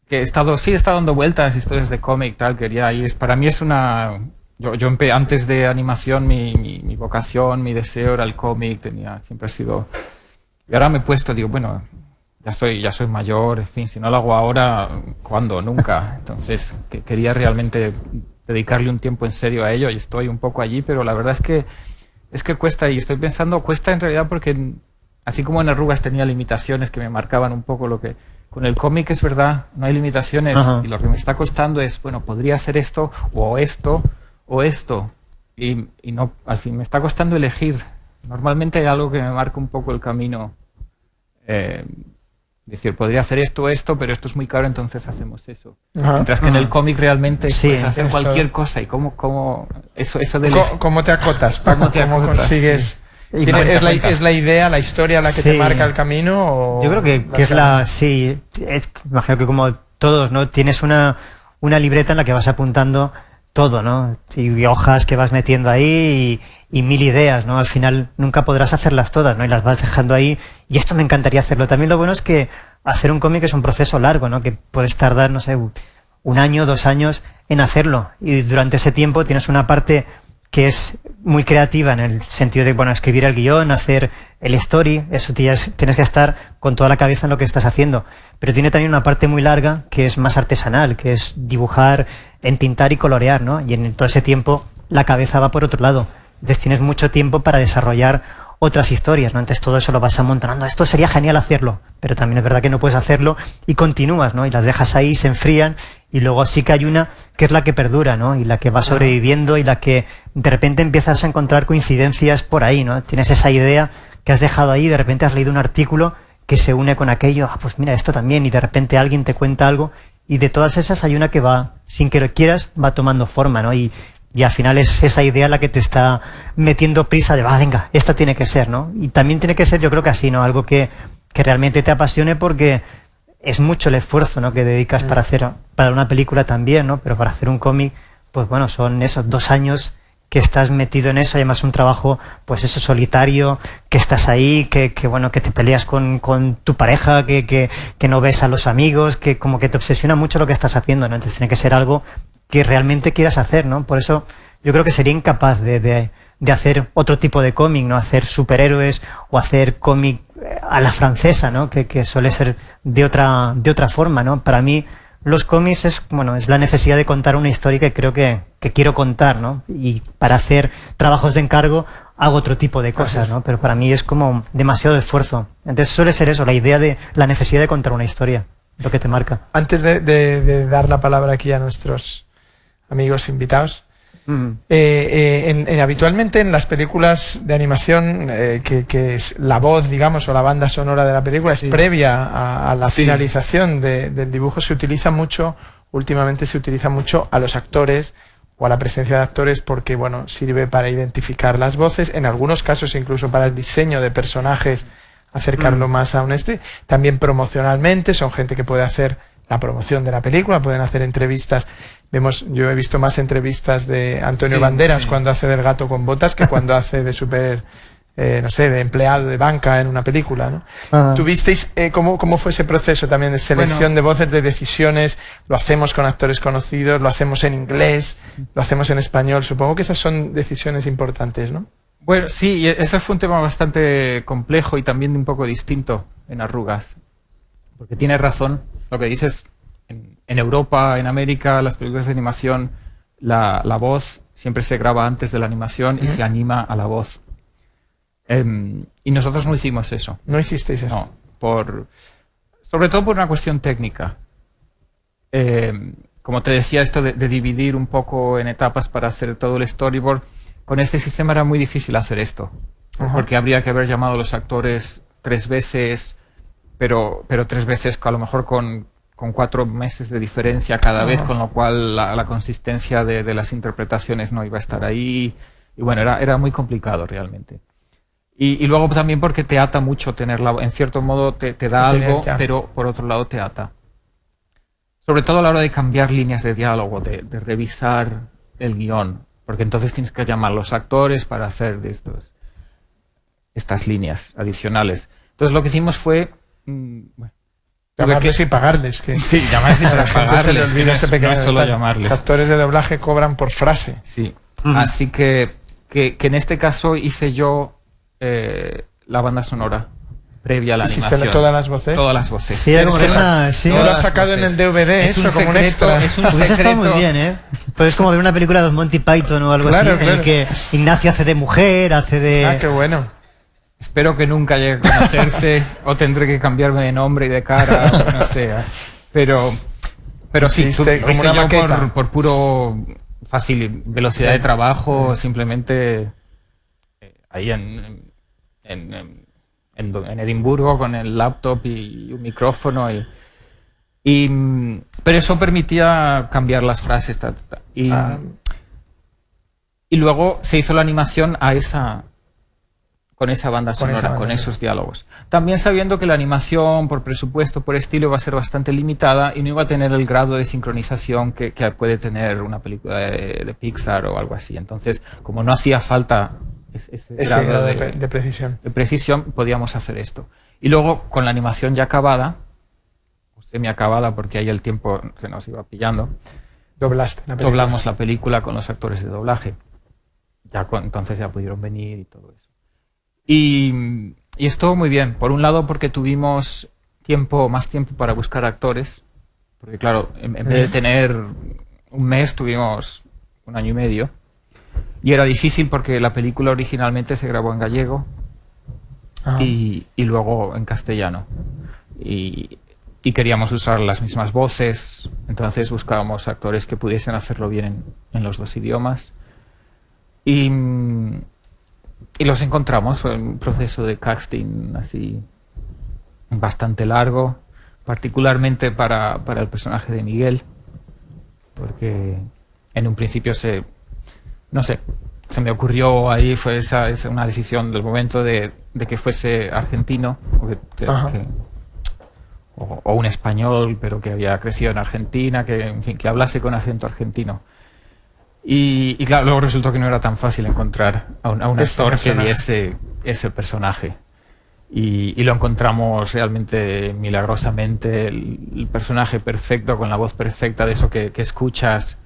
he estado dando vueltas, historias de cómic, tal, quería, y para mí es una... Yo antes de animación mi vocación, mi deseo era el cómic, siempre ha sido... Y ahora me he puesto, digo, bueno, ya soy mayor, en fin, si no lo hago ahora, ¿cuándo? Nunca. Entonces, quería realmente dedicarle un tiempo en serio a ello y estoy un poco allí, pero la verdad es que cuesta, y estoy pensando, cuesta en realidad porque así como en Arrugas tenía limitaciones que me marcaban un poco lo que Con el cómic es verdad, no hay limitaciones. Ajá. Y lo que me está costando es, bueno, podría hacer esto, o esto, o esto. Y no, al fin, me está costando elegir. Normalmente hay algo que me marca un poco el camino. Decir, podría hacer esto o esto, pero esto es muy caro, entonces hacemos eso. Ajá. Mientras que en el cómic realmente Sí, puedes hacer esto- cualquier cosa. Y cómo eso de ¿Cómo te acotas, Paco? ¿Cómo te acotas? consigues? Sí. Y ¿Es la idea, la historia la que te Sí. marca el camino? O Yo creo que es la... Sí, imagino que como todos, ¿no? Tienes una libreta en la que vas apuntando todo, ¿no? Y hojas que vas metiendo ahí y mil ideas, ¿no? Al final nunca podrás hacerlas todas, ¿no? Y las vas dejando ahí. Y esto me encantaría hacerlo. También lo bueno es que hacer un cómic es un proceso largo, ¿no? Que puedes tardar, no sé, 1 año, 2 años en hacerlo. Y durante ese tiempo tienes una parte que es muy creativa en el sentido de, bueno, escribir el guión, hacer el story, eso tienes que estar con toda la cabeza en lo que estás haciendo. Pero tiene también una parte muy larga que es más artesanal, que es dibujar, entintar y colorear, ¿no? Y en todo ese tiempo la cabeza va por otro lado. Entonces tienes mucho tiempo para desarrollar otras historias, ¿no? Entonces todo eso lo vas amontonando. Esto sería genial hacerlo, pero también es verdad que no puedes hacerlo y continúas, ¿no? Y las dejas ahí, se enfrían y luego sí que hay una que es la que perdura, ¿no? Y la que va sobreviviendo y la que de repente empiezas a encontrar coincidencias por ahí, ¿no? Tienes esa idea que has dejado ahí, de repente has leído un artículo que se une con aquello, pues mira, esto también, y de repente alguien te cuenta algo y de todas esas hay una que va, sin que lo quieras, va tomando forma, ¿no? Y al final es esa idea la que te está metiendo prisa de, venga, esta tiene que ser, ¿no? Y también tiene que ser, yo creo que así, ¿no? Algo que realmente te apasione porque es mucho el esfuerzo, ¿no? Que dedicas para una película también, ¿no? Pero para hacer un cómic, pues bueno, son esos 2 años que estás metido en eso, y además un trabajo, pues eso, solitario, que estás ahí, que bueno, que te peleas con tu pareja, que no ves a los amigos, que como que te obsesiona mucho lo que estás haciendo, ¿no? Entonces tiene que ser algo que realmente quieras hacer, ¿no? Por eso yo creo que sería incapaz de hacer otro tipo de cómic, ¿no? Hacer superhéroes o hacer cómic a la francesa, ¿no? Que suele ser de otra forma, ¿no? Para mí los cómics es la necesidad de contar una historia que creo que quiero contar, ¿no? Y para hacer trabajos de encargo hago otro tipo de cosas, ¿no? Pero para mí es como demasiado esfuerzo. Entonces suele ser eso, la idea de la necesidad de contar una historia, lo que te marca. Antes de dar la palabra aquí a nuestros amigos invitados, habitualmente en las películas de animación que es la voz, digamos, o la banda sonora de la película es previa a la finalización del dibujo, últimamente se utiliza mucho a los actores o a la presencia de actores porque, bueno, sirve para identificar las voces, en algunos casos incluso para el diseño de personajes, acercarlo más a un también promocionalmente, son gente que puede hacer la promoción de la película, pueden hacer entrevistas. Yo he visto más entrevistas de Antonio Banderas cuando hace del gato con botas que cuando hace de de empleado de banca en una película, ¿no? ¿Tuvisteis cómo fue ese proceso también de selección de voces, de decisiones? Lo hacemos con actores conocidos, lo hacemos en inglés, lo hacemos en español. Supongo que esas son decisiones importantes, ¿no? Bueno, sí, ese fue un tema bastante complejo y también un poco distinto en Arrugas. Porque tienes razón, lo que dices, en Europa, en América, las películas de animación, la voz siempre se graba antes de la animación y se anima a la voz. Y nosotros no hicimos eso. ¿No hicisteis eso? No, sobre todo por una cuestión técnica. Como te decía, esto de dividir un poco en etapas para hacer todo el storyboard, con este sistema era muy difícil hacer esto. Porque habría que haber llamado a los actores 3 veces, pero 3 veces a lo mejor con 4 meses de diferencia cada vez, con lo cual la consistencia de las interpretaciones no iba a estar ahí. Y bueno, era muy complicado realmente. Y luego también porque te ata mucho tenerla, en cierto modo te da algo, pero por otro lado te ata. Sobre todo a la hora de cambiar líneas de diálogo, de revisar el guión, porque entonces tienes que llamar a los actores para hacer estas líneas adicionales. Entonces lo que hicimos fue... llamarles y pagarles. Sí, llamarles y pagarles. No es solo llamarles. Los actores de doblaje cobran por frase. Sí. Así que en este caso hice yo la banda sonora previa a la animación. ¿Todas las voces? Todas las voces. Sí, no lo has sacado en el DVD, eso como un extra. Es un Pues eso está secreto. muy bien, ¿eh? Pues es como ver una película de Monty Python o algo así, en el que Ignacio hace de mujer, hace de... qué bueno. espero que nunca llegue a conocerse o tendré que cambiarme de nombre y de cara, o no sé. Pero sí, como una maqueta. por puro velocidad de trabajo, simplemente ahí en Edimburgo con el laptop y un micrófono pero eso permitía cambiar las frases y luego se hizo la animación con esa banda sonora, con esos diálogos. También sabiendo que la animación, por presupuesto, por estilo, iba a ser bastante limitada y no iba a tener el grado de sincronización que puede tener una película de Pixar o algo así. Entonces, como no hacía falta ese grado de precisión, podíamos hacer esto. Y luego, con la animación ya acabada, o semi-acabada, porque ahí el tiempo se nos iba pillando, doblamos la película con los actores de doblaje. Entonces ya pudieron venir y todo eso. Y estuvo muy bien. Por un lado, porque tuvimos más tiempo para buscar actores. Porque claro, en vez de tener un mes, tuvimos 1 año y medio. Y era difícil porque la película originalmente se grabó en gallego y luego en castellano. Y queríamos usar las mismas voces. Entonces buscábamos actores que pudiesen hacerlo bien en los 2 idiomas. Y los encontramos. Fue un proceso de casting así bastante largo, particularmente para el personaje de Miguel, porque en un principio se me ocurrió ahí, fue una decisión del momento de que fuese argentino o un español, pero que había crecido en Argentina, que hablase con acento argentino. Y claro, luego resultó que no era tan fácil encontrar a un actor que diese ese personaje. Y lo encontramos realmente milagrosamente, el personaje perfecto, con la voz perfecta, de eso que escuchas.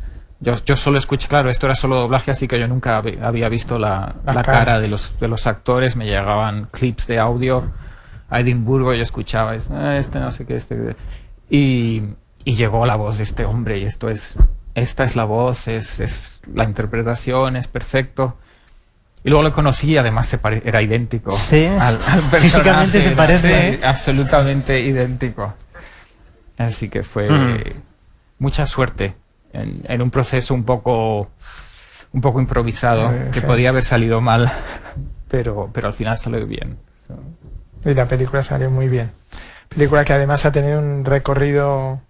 Yo solo escuché, claro, esto era solo doblaje, así que yo nunca había visto la cara de los actores. Me llegaban clips de audio a Edimburgo y yo escuchaba, no sé qué, y llegó la voz de este hombre, y esta es la voz, es la interpretación, es perfecto. Y luego lo conocí y además era idéntico. Sí, al personaje. Físicamente se parece. Absolutamente idéntico. Así que fue mucha suerte en un proceso un poco improvisado, que podía haber salido mal, pero al final salió bien. Y la película salió muy bien. Película que además ha tenido un recorrido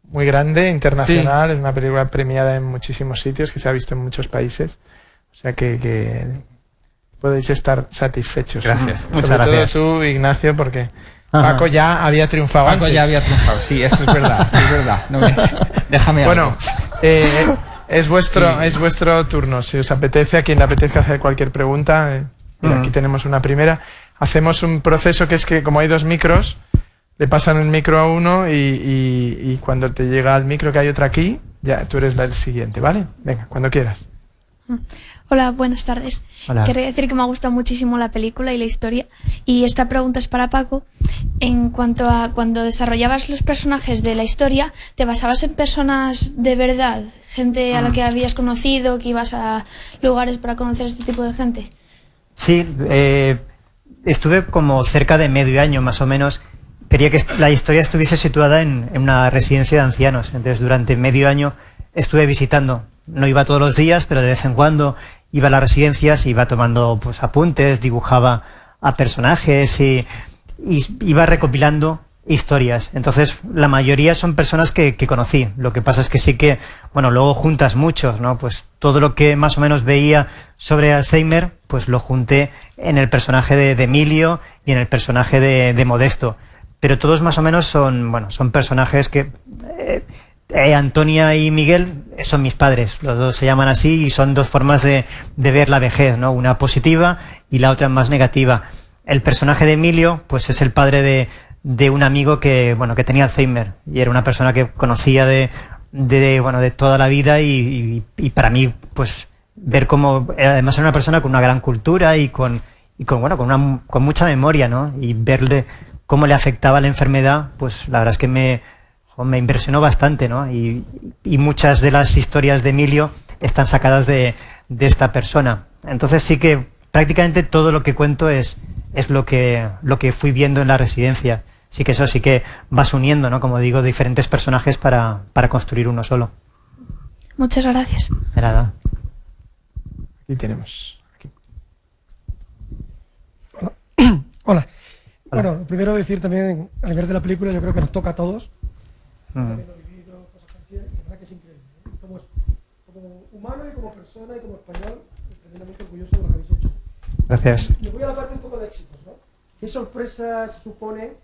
muy grande, internacional. Sí. Es una película premiada en muchísimos sitios, que se ha visto en muchos países. O sea que podéis estar satisfechos. Gracias. Muchas gracias. Sobre todo tú, Ignacio, porque Paco ya había triunfado antes. Ya había triunfado, sí, eso es verdad. Es verdad. Déjame bueno, es vuestro turno. Si os apetece, a quien le apetece hacer cualquier pregunta, aquí tenemos una primera. Hacemos un proceso que es que, como hay 2 micros, le pasan el micro a uno y cuando te llega al micro, que hay otro aquí, ya tú eres el siguiente, ¿vale? Venga, cuando quieras. Hola, buenas tardes. Hola. Quería decir que me ha gustado muchísimo la película y la historia. Y esta pregunta es para Paco. En cuanto a cuando desarrollabas los personajes de la historia, ¿te basabas en personas de verdad? Gente a la que habías conocido, que ibas a lugares para conocer a este tipo de gente. Sí, estuve como cerca de medio año más o menos. Quería que la historia estuviese situada en una residencia de ancianos. Entonces durante medio año estuve visitando. No iba todos los días, pero de vez en cuando iba a las residencias, iba tomando pues apuntes, dibujaba a personajes y iba recopilando historias. Entonces la mayoría son personas que conocí. Lo que pasa es que sí que, bueno, luego juntas muchos, ¿no? Pues todo lo que más o menos veía sobre Alzheimer, pues lo junté en el personaje de Emilio y en el personaje de Modesto. Pero todos más o menos son personajes que... Antonia y Miguel son mis padres, los dos se llaman así y son 2 formas de ver la vejez, ¿no? Una positiva y la otra más negativa. El personaje de Emilio, pues es el padre de un amigo que tenía Alzheimer y era una persona que conocía de toda la vida y para mí, pues ver cómo además era una persona con una gran cultura y con mucha memoria, ¿no? Y verle cómo le afectaba la enfermedad, pues la verdad es que me impresionó bastante, ¿no? Y muchas de las historias de Emilio están sacadas de esta persona. Entonces sí que prácticamente todo lo que cuento es es lo que fui viendo en la residencia. Sí que eso sí que vas uniendo, ¿no? Como digo, diferentes personajes para construir uno solo. Muchas gracias. De nada. Aquí tenemos. Aquí. Hola. Bueno, primero decir también, al nivel de la película, yo creo que nos toca a todos. Habiendo vivido cosas parecidas, la verdad que es increíble. Como humano y como persona y como español, tremendamente orgulloso de lo que habéis hecho. Gracias. Me voy a la parte un poco de éxitos, ¿no? ¿Qué sorpresas supone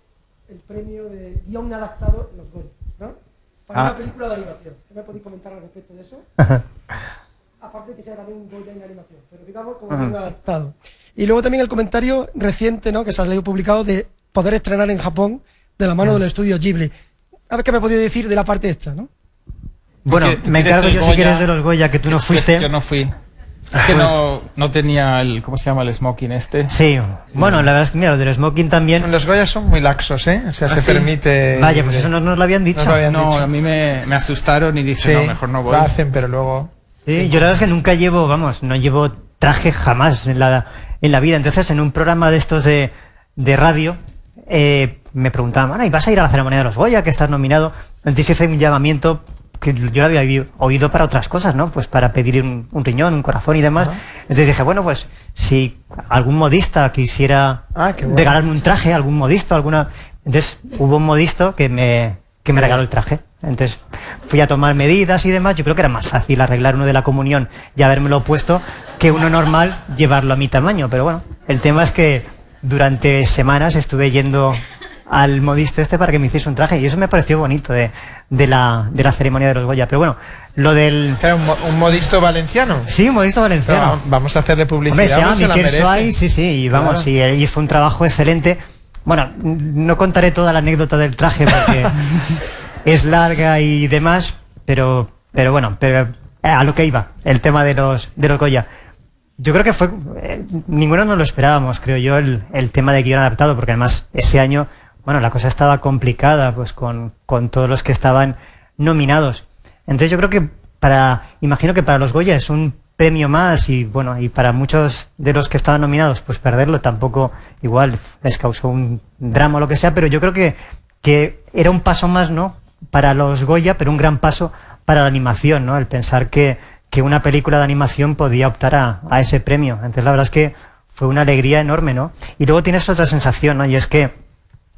el premio de guión adaptado en los Goya, ¿no? Para una película de animación? ¿Qué me podéis comentar al respecto de eso? Aparte de que sea también un Goya en animación, pero digamos como guión adaptado. Y luego también el comentario reciente, ¿no? Que se ha leído publicado de poder estrenar en Japón de la mano del estudio Ghibli. A ver qué me podéis decir de la parte esta, ¿no? Bueno, me encargo yo si quieres de los Goya, que tú no fuiste. Yo no fui. Es que no tenía el, ¿cómo se llama? El smoking este. Sí, bueno, la verdad es que mira, lo del smoking también. Los Goya son muy laxos, ¿eh? O sea, se ¿sí? permite... Vaya, pues eso no nos lo habían dicho. dicho. A mí me asustaron y dije, Sí, no, mejor no voy. lo hacen, pero luego... Sí, yo la verdad es que nunca llevo, no llevo traje jamás en la vida. Entonces, en un programa de estos de radio, me preguntaban, bueno, ¿y vas a ir a la ceremonia de los Goya, que estás nominado? Entonces hice un llamamiento que yo lo había oído para otras cosas, ¿no? Pues para pedir un riñón, un corazón y demás. Entonces dije, bueno, pues si algún modista quisiera regalarme un traje, algún modisto, alguna... Entonces hubo un modisto que me regaló el traje. Entonces fui a tomar medidas y demás. Yo creo que era más fácil arreglar uno de la comunión y habérmelo puesto que uno normal llevarlo a mi tamaño. Pero bueno, el tema es que durante semanas estuve yendo al modisto este para que me hiciese un traje y eso me pareció bonito de la ceremonia de los Goya. Pero bueno, lo del... ¿Un modisto valenciano? Sí, un modisto valenciano. Pero vamos a hacerle publicidad. Hombre, se llama se la Miquel merece. Suárez, sí, y vamos, y él hizo un trabajo excelente. Bueno, no contaré toda la anécdota del traje porque es larga y demás, pero bueno, a lo que iba, el tema de los Goya. Yo creo que fue... ninguno nos lo esperábamos, creo yo, el tema de guión adaptado, porque además ese año, bueno, la cosa estaba complicada, pues con todos los que estaban nominados. Entonces yo creo que imagino que para los Goya es un premio más y bueno, y para muchos de los que estaban nominados, pues perderlo tampoco igual les causó un drama o lo que sea, pero yo creo que era un paso más, ¿no? Para los Goya, pero un gran paso para la animación, ¿no? El pensar que una película de animación podía optar a ese premio. Entonces la verdad es que fue una alegría enorme, ¿no? Y luego tienes otra sensación, ¿no? Y es que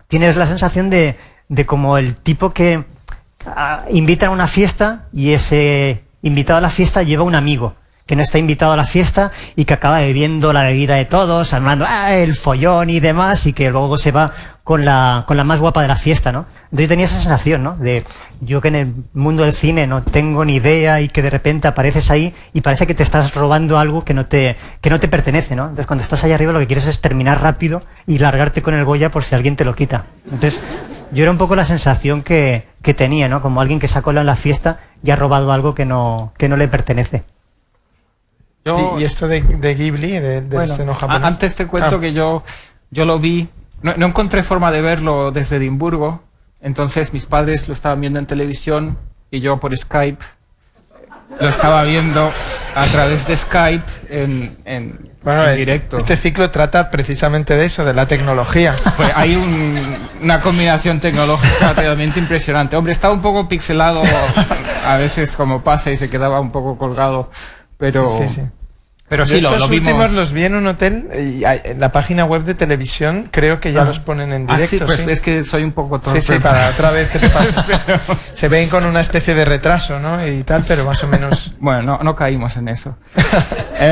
tienes la sensación de como el tipo que invita a una fiesta y ese invitado a la fiesta lleva un amigo que no está invitado a la fiesta y que acaba bebiendo la bebida de todos, armando el follón y demás, y que luego se va con la más guapa de la fiesta, ¿no? Entonces yo tenía esa sensación, ¿no? De yo que en el mundo del cine no tengo ni idea y que de repente apareces ahí y parece que te estás robando algo que no te pertenece, ¿no? Entonces cuando estás ahí arriba lo que quieres es terminar rápido y largarte con el Goya por si alguien te lo quita. Entonces yo era un poco la sensación que tenía, ¿no? Como alguien que se ha colado en la fiesta y ha robado algo que no le pertenece. ¿Y esto de Ghibli, del estreno japonés? Antes te cuento que yo lo vi, no encontré forma de verlo desde Edimburgo, entonces mis padres lo estaban viendo en televisión y yo por Skype lo estaba viendo a través de Skype en directo. Este ciclo trata precisamente de eso, de la tecnología. Pues hay una combinación tecnológica realmente impresionante. Hombre, estaba un poco pixelado a veces como pasa y se quedaba un poco colgado. Pero sí, estos lo últimos vimos. los vi en un hotel y en la página web de televisión creo que ya los ponen en directo. Sí, pues es que soy un poco torpe. Sí, para otra vez que te pasa. Se ven con una especie de retraso, ¿no? Y tal, pero más o menos... Bueno, no caímos en eso.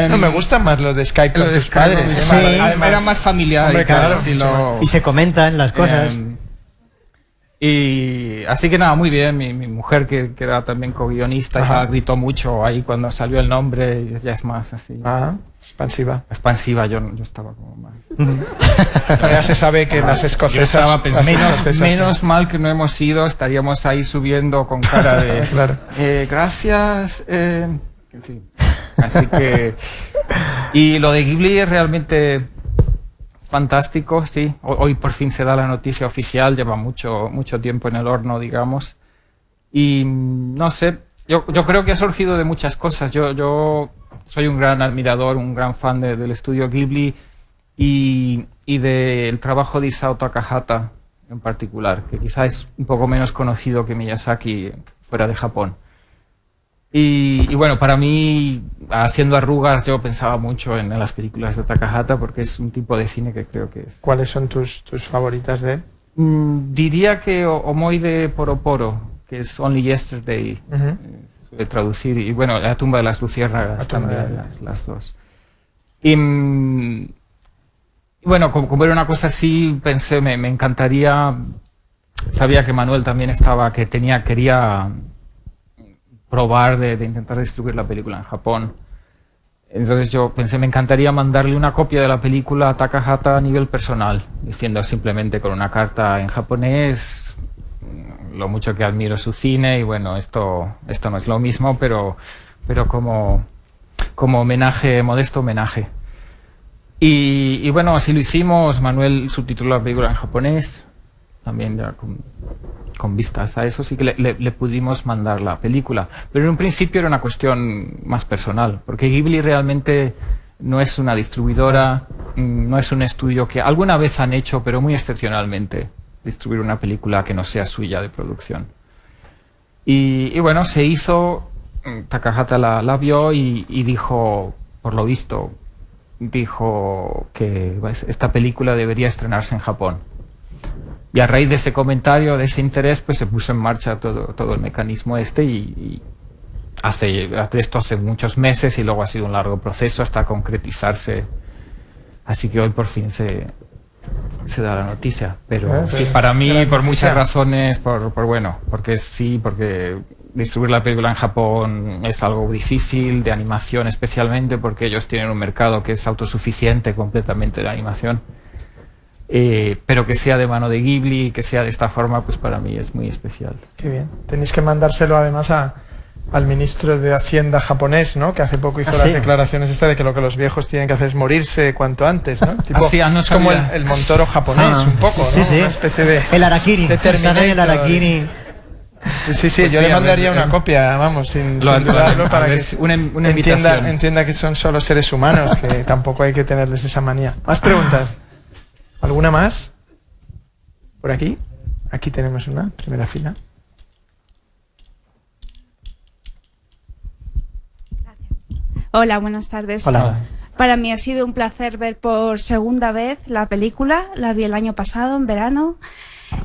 No, me gustan más los de Skype con tus padres. Sí, además, era más familiar. Hombre, claro, y se comentan las cosas. Y así que nada, muy bien. Mi mujer, que era también co-guionista, gritó mucho ahí cuando salió el nombre, y ya es más así. Expansiva. Expansiva, yo estaba como más. Ya se sabe que las escocesas... Yo estaba pensando, menos mal que no hemos ido, estaríamos ahí subiendo con cara de... Claro. Gracias. En fin. Así que... Y lo de Ghibli es realmente... fantástico, sí. Hoy por fin se da la noticia oficial, lleva mucho tiempo en el horno, digamos. Y no sé, yo creo que ha surgido de muchas cosas. Yo soy un gran admirador, un gran fan del estudio Ghibli y del trabajo de Isao Takahata en particular, que quizá es un poco menos conocido que Miyazaki fuera de Japón. Y bueno, para mí, haciendo arrugas, yo pensaba mucho en las películas de Takahata porque es un tipo de cine que creo que es... ¿Cuáles son tus favoritas de él? Diría que Omoide Poroporo, que es Only Yesterday, se suele traducir, y bueno, La tumba de las luciérnagas también, las dos. Y bueno, como era una cosa así, pensé, me encantaría, sabía que Manuel también estaba, que quería probar de intentar distribuir la película en Japón. Entonces yo pensé, me encantaría mandarle una copia de la película a Takahata a nivel personal, diciendo simplemente con una carta en japonés lo mucho que admiro su cine y bueno, esto no es lo mismo, pero como homenaje, modesto homenaje. Y bueno, así lo hicimos. Manuel subtituló la película en japonés, también ya con vistas a eso, sí que le pudimos mandar la película. Pero en un principio era una cuestión más personal, porque Ghibli realmente no es una distribuidora, no es un estudio que alguna vez han hecho, pero muy excepcionalmente, distribuir una película que no sea suya de producción. Y bueno, se hizo, Takahata la vio y dijo, por lo visto, dijo que esta película debería estrenarse en Japón. Y a raíz de ese comentario, de ese interés, pues se puso en marcha todo el mecanismo y esto hace muchos meses y luego ha sido un largo proceso hasta concretizarse. Así que hoy por fin se da la noticia. Pero sí, para mí, por muchas razones, porque distribuir la película en Japón es algo difícil, de animación especialmente, porque ellos tienen un mercado que es autosuficiente completamente de animación. Pero que sea de mano de Ghibli, que sea de esta forma, pues para mí es muy especial. Qué bien. Tenéis que mandárselo además al ministro de Hacienda japonés, ¿no? Que hace poco hizo las declaraciones de que lo que los viejos tienen que hacer es morirse cuanto antes, ¿no? Tipo, es como el Montoro japonés, un poco, ¿no? Sí, sí. Una especie de... El Harakiri. El Harakiri. Sí, pues yo le mandaría una copia, vamos, sin dudarlo, para que entienda que son solo seres humanos, que tampoco hay que tenerles esa manía. ¿Más preguntas? ¿Alguna más? ¿Por aquí? Aquí tenemos una, primera fila. Gracias. Hola, buenas tardes. Hola. Para mí ha sido un placer ver por segunda vez la película. La vi el año pasado, en verano.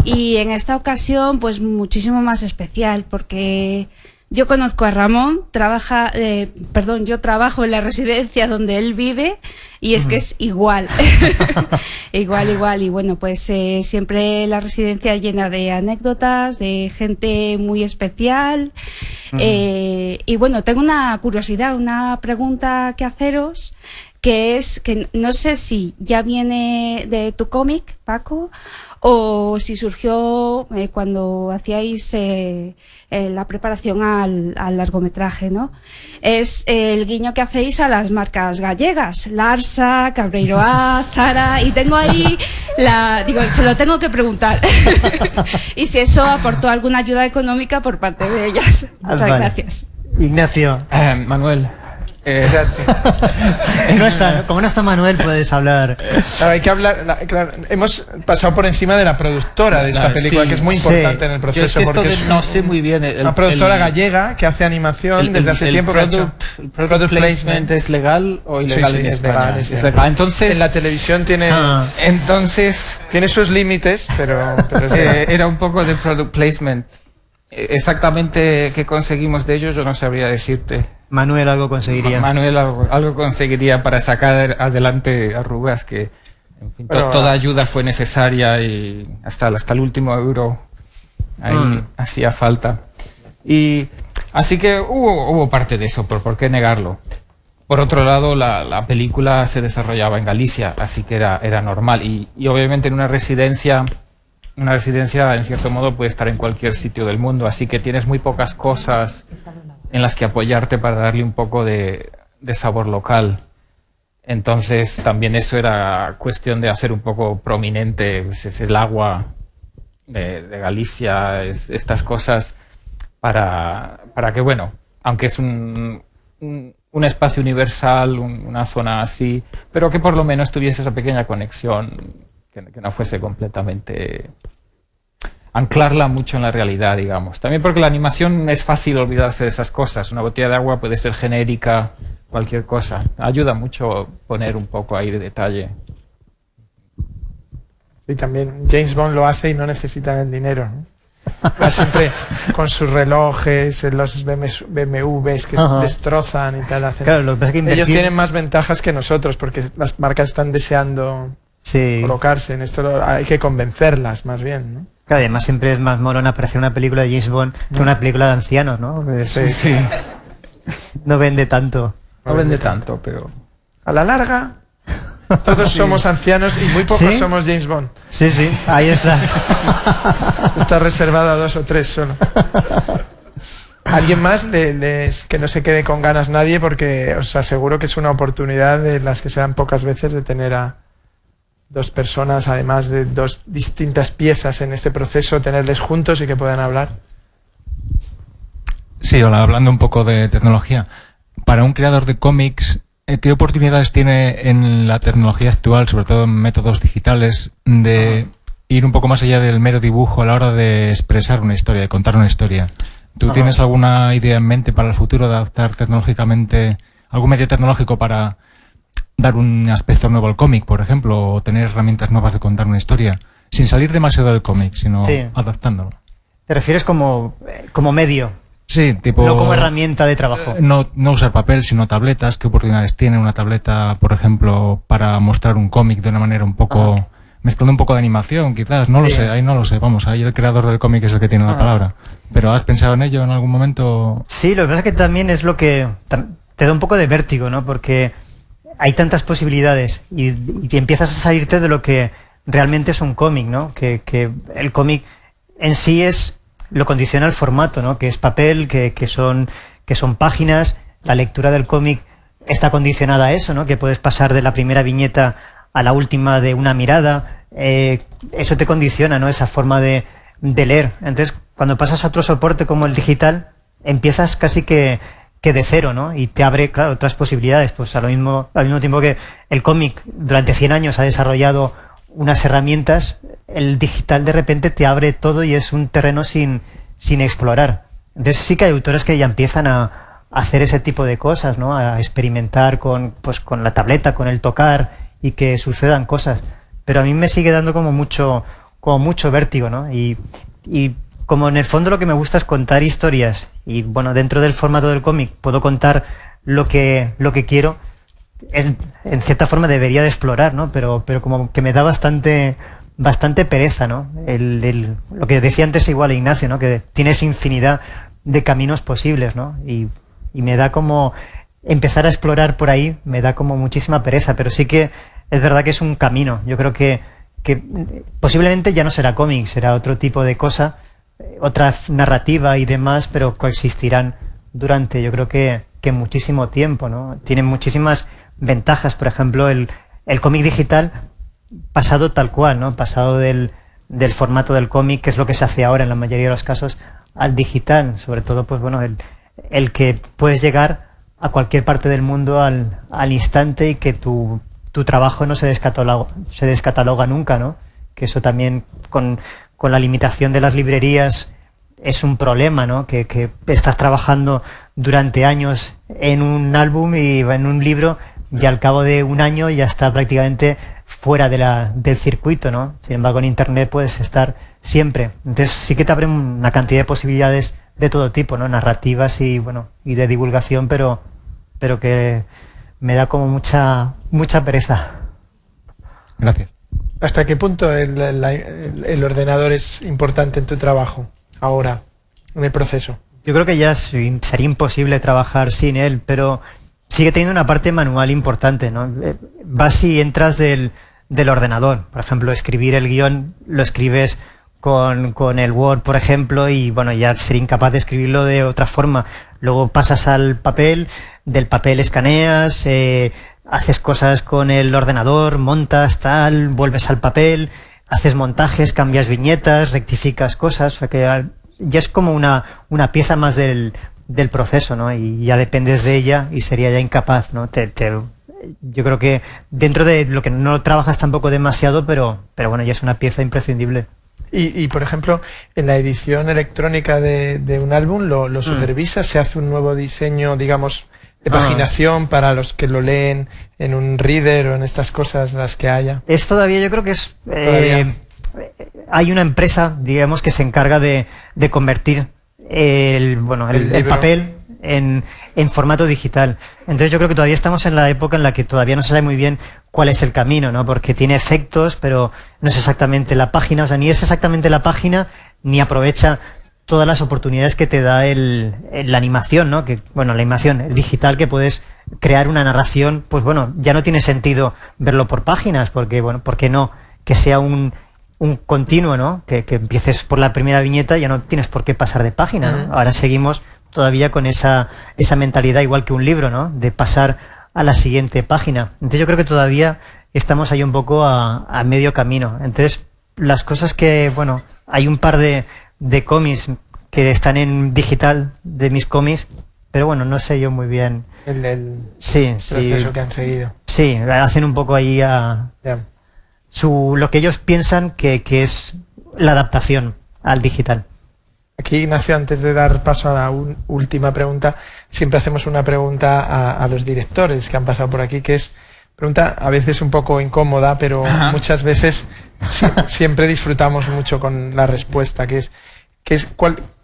Y en esta ocasión, pues muchísimo más especial, porque yo conozco a Ramón, yo trabajo en la residencia donde él vive y es que es igual, igual. Y bueno, pues siempre la residencia llena de anécdotas, de gente muy especial. Y bueno, tengo una curiosidad, una pregunta que haceros, que es que no sé si ya viene de tu cómic, Paco, o si surgió cuando hacíais la preparación al largometraje, ¿no? Es el guiño que hacéis a las marcas gallegas, Larsa, Cabreiroa, Zara, y tengo ahí se lo tengo que preguntar. Y si eso aportó alguna ayuda económica por parte de ellas. Muchas gracias. Ignacio. Manuel. Como no está Manuel, puedes hablar. Claro, hay que hablar. Claro, hemos pasado por encima de la productora de esta película, que es muy importante en el proceso. Porque no sé muy bien. Una productora gallega que hace animación desde hace tiempo. ¿El product placement es legal o ilegal en España? Es legal. Entonces, en la televisión tiene sus límites, pero era un poco de product placement. Exactamente qué conseguimos de ellos, yo no sabría decirte. Manuel algo conseguiría. Manuel algo conseguiría para sacar adelante Arrugas, que en fin, toda ayuda fue necesaria y hasta el último euro ahí hacía falta. Y así que hubo parte de eso, por qué negarlo. Por otro lado, la película se desarrollaba en Galicia, así que era normal. Y obviamente en una residencia en cierto modo puede estar en cualquier sitio del mundo, así que tienes muy pocas cosas en las que apoyarte para darle un poco de sabor local. Entonces también eso era cuestión de hacer un poco prominente, pues, es el agua de Galicia, estas cosas, para que, bueno, aunque es una un espacio universal, una zona así, pero que por lo menos tuviese esa pequeña conexión, que no fuese completamente... anclarla mucho en la realidad, digamos. También porque la animación es fácil olvidarse de esas cosas. Una botella de agua puede ser genérica, cualquier cosa. Ayuda mucho poner un poco ahí de detalle. Y también James Bond lo hace y no necesita el dinero, ¿no? Va siempre con sus relojes, los BMWs que destrozan y tal. Hacen. Claro, lo que pasa es que invertir... Ellos tienen más ventajas que nosotros porque las marcas están deseando colocarse en esto. Hay que convencerlas más bien, ¿no? Claro, además siempre es más molón aparecer una película de James Bond que una película de ancianos, ¿no? Sí. No vende tanto. No vende tanto, pero... A la larga, todos somos ancianos y muy pocos somos James Bond. Sí, ahí está. Está reservado a 2 o 3 solo. ¿Alguien más que no se quede con ganas nadie? Porque os aseguro que es una oportunidad de las que se dan pocas veces de tener a 2 personas, además de 2 distintas piezas en este proceso, tenerles juntos y que puedan hablar. Sí, hola, hablando un poco de tecnología. Para un creador de cómics, ¿qué oportunidades tiene en la tecnología actual, sobre todo en métodos digitales, de ir un poco más allá del mero dibujo a la hora de expresar una historia, de contar una historia? ¿Tú tienes alguna idea en mente para el futuro de adaptar tecnológicamente algún medio tecnológico para dar un aspecto nuevo al cómic, por ejemplo, o tener herramientas nuevas de contar una historia, sin salir demasiado del cómic, sino adaptándolo? ¿Te refieres como medio? Sí, tipo... No como herramienta de trabajo. No usar papel, sino tabletas. ¿Qué oportunidades tiene una tableta, por ejemplo, para mostrar un cómic de una manera un poco... mezclando un poco de animación, quizás? No lo sé, ahí no lo sé. Vamos, ahí el creador del cómic es el que tiene la palabra. ¿Pero has pensado en ello en algún momento? Sí, lo que pasa es que también es lo que te da un poco de vértigo, ¿no? Porque hay tantas posibilidades y empiezas a salirte de lo que realmente es un cómic, ¿no? Que el cómic en sí lo condiciona el formato, ¿no? Que es papel, que son páginas. La lectura del cómic está condicionada a eso, ¿no? Que puedes pasar de la primera viñeta a la última de una mirada. Eso te condiciona, ¿no? Esa forma de leer. Entonces, cuando pasas a otro soporte como el digital, empiezas casi que de cero, ¿no? Y te abre, claro, otras posibilidades. Pues al mismo tiempo que el cómic durante 100 años ha desarrollado unas herramientas, el digital de repente te abre todo y es un terreno sin explorar. Entonces sí que hay autores que ya empiezan a hacer ese tipo de cosas, ¿no? A experimentar con la tableta, con el tocar y que sucedan cosas. Pero a mí me sigue dando como mucho vértigo, ¿no? Y como en el fondo lo que me gusta es contar historias y bueno, dentro del formato del cómic puedo contar lo que quiero, en cierta forma debería de explorar, ¿no? Pero como que me da bastante pereza, ¿no? Lo que decía antes igual Ignacio, ¿no? Que tienes infinidad de caminos posibles, ¿no? Y me da como empezar a explorar por ahí, me da como muchísima pereza, pero sí que es verdad que es un camino. Yo creo que posiblemente ya no será cómic, será otro tipo de cosa, otra narrativa y demás, pero coexistirán durante, yo creo que muchísimo tiempo, ¿no? Tienen muchísimas ventajas, por ejemplo, el cómic digital pasado tal cual, ¿no? Pasado del formato del cómic, que es lo que se hace ahora en la mayoría de los casos, al digital, sobre todo, pues bueno, el que puedes llegar a cualquier parte del mundo al instante y que tu trabajo no se descataloga nunca, ¿no? Que eso también con la limitación de las librerías es un problema, ¿no? Que estás trabajando durante años en un álbum y en un libro y al cabo de un año ya está prácticamente fuera del circuito, ¿no? Sin embargo, en Internet puedes estar siempre. Entonces sí que te abren una cantidad de posibilidades de todo tipo, ¿no? Narrativas y de divulgación, pero que me da como mucha pereza. Gracias. ¿Hasta qué punto el ordenador es importante en tu trabajo ahora, en el proceso? Yo creo que ya sería imposible trabajar sin él, pero sigue teniendo una parte manual importante, ¿no? Vas y entras del ordenador. Por ejemplo, escribir el guión lo escribes con el Word, por ejemplo, y bueno, ya sería incapaz de escribirlo de otra forma. Luego pasas al papel, del papel escaneas, haces cosas con el ordenador, montas, tal, vuelves al papel, haces montajes, cambias viñetas, rectificas cosas, o sea que ya es como una pieza más del del proceso, ¿no? Y ya dependes de ella y sería ya incapaz, ¿no? Yo creo que dentro de lo que no trabajas tampoco demasiado, pero bueno, ya es una pieza imprescindible. Y por ejemplo, en la edición electrónica de un álbum, ¿lo supervisas? ¿Se hace un nuevo diseño, digamos, de paginación para los que lo leen en un reader o en estas cosas, las que haya? Es todavía, yo creo que es... hay una empresa, digamos, que se encarga de convertir el papel en formato digital. Entonces yo creo que todavía estamos en la época en la que todavía no se sabe muy bien cuál es el camino, ¿no? Porque tiene efectos, pero no es exactamente la página, o sea, ni es exactamente la página, ni aprovecha todas las oportunidades que te da la animación, ¿no? La animación digital, que puedes crear una narración, pues bueno, ya no tiene sentido verlo por páginas, porque, bueno, ¿por qué no? Que sea un continuo, ¿no? Que empieces por la primera viñeta, ya no tienes por qué pasar de página, ¿no? Ahora seguimos todavía con esa mentalidad, igual que un libro, ¿no? De pasar a la siguiente página. Entonces yo creo que todavía estamos ahí un poco a medio camino. Entonces, las cosas que, bueno, hay un par de cómics que están en digital, de mis cómics, pero bueno, no sé yo muy bien. El proceso que han seguido. Sí, hacen un poco ahí lo que ellos piensan que es la adaptación al digital. Aquí, Ignacio, antes de dar paso a la última pregunta, siempre hacemos una pregunta a los directores que han pasado por aquí, que es pregunta a veces un poco incómoda, pero muchas veces siempre disfrutamos mucho con la respuesta, que es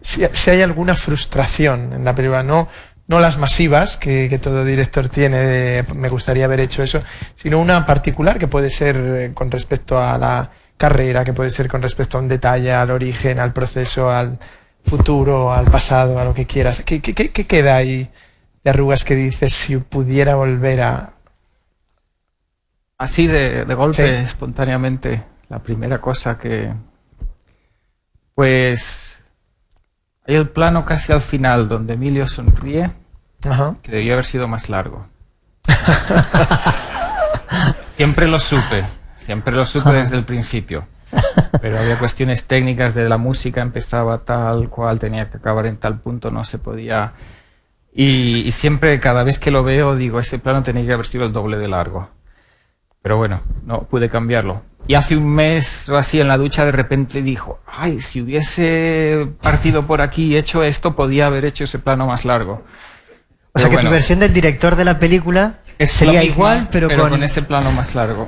si hay alguna frustración en la película, no las masivas que todo director tiene de me gustaría haber hecho eso, sino una particular que puede ser con respecto a la carrera, que puede ser con respecto a un detalle, al origen, al proceso, al futuro, al pasado, a lo que quieras. ¿Qué queda ahí de arrugas que dices si pudiera volver a...? Así de golpe, espontáneamente, la primera cosa que... Pues... Hay el plano casi al final donde Emilio sonríe, que debió haber sido más largo. Siempre lo supe desde el principio. Pero había cuestiones técnicas de la música, empezaba tal cual, tenía que acabar en tal punto, no se podía... Y siempre, cada vez que lo veo, digo, ese plano tenía que haber sido el doble de largo. Pero bueno, no pude cambiarlo. Y hace un mes o así, en la ducha, de repente dijo, ay, si hubiese partido por aquí y hecho esto, podía haber hecho ese plano más largo. O sea que tu versión del director de la película sería igual, pero con ese plano más largo.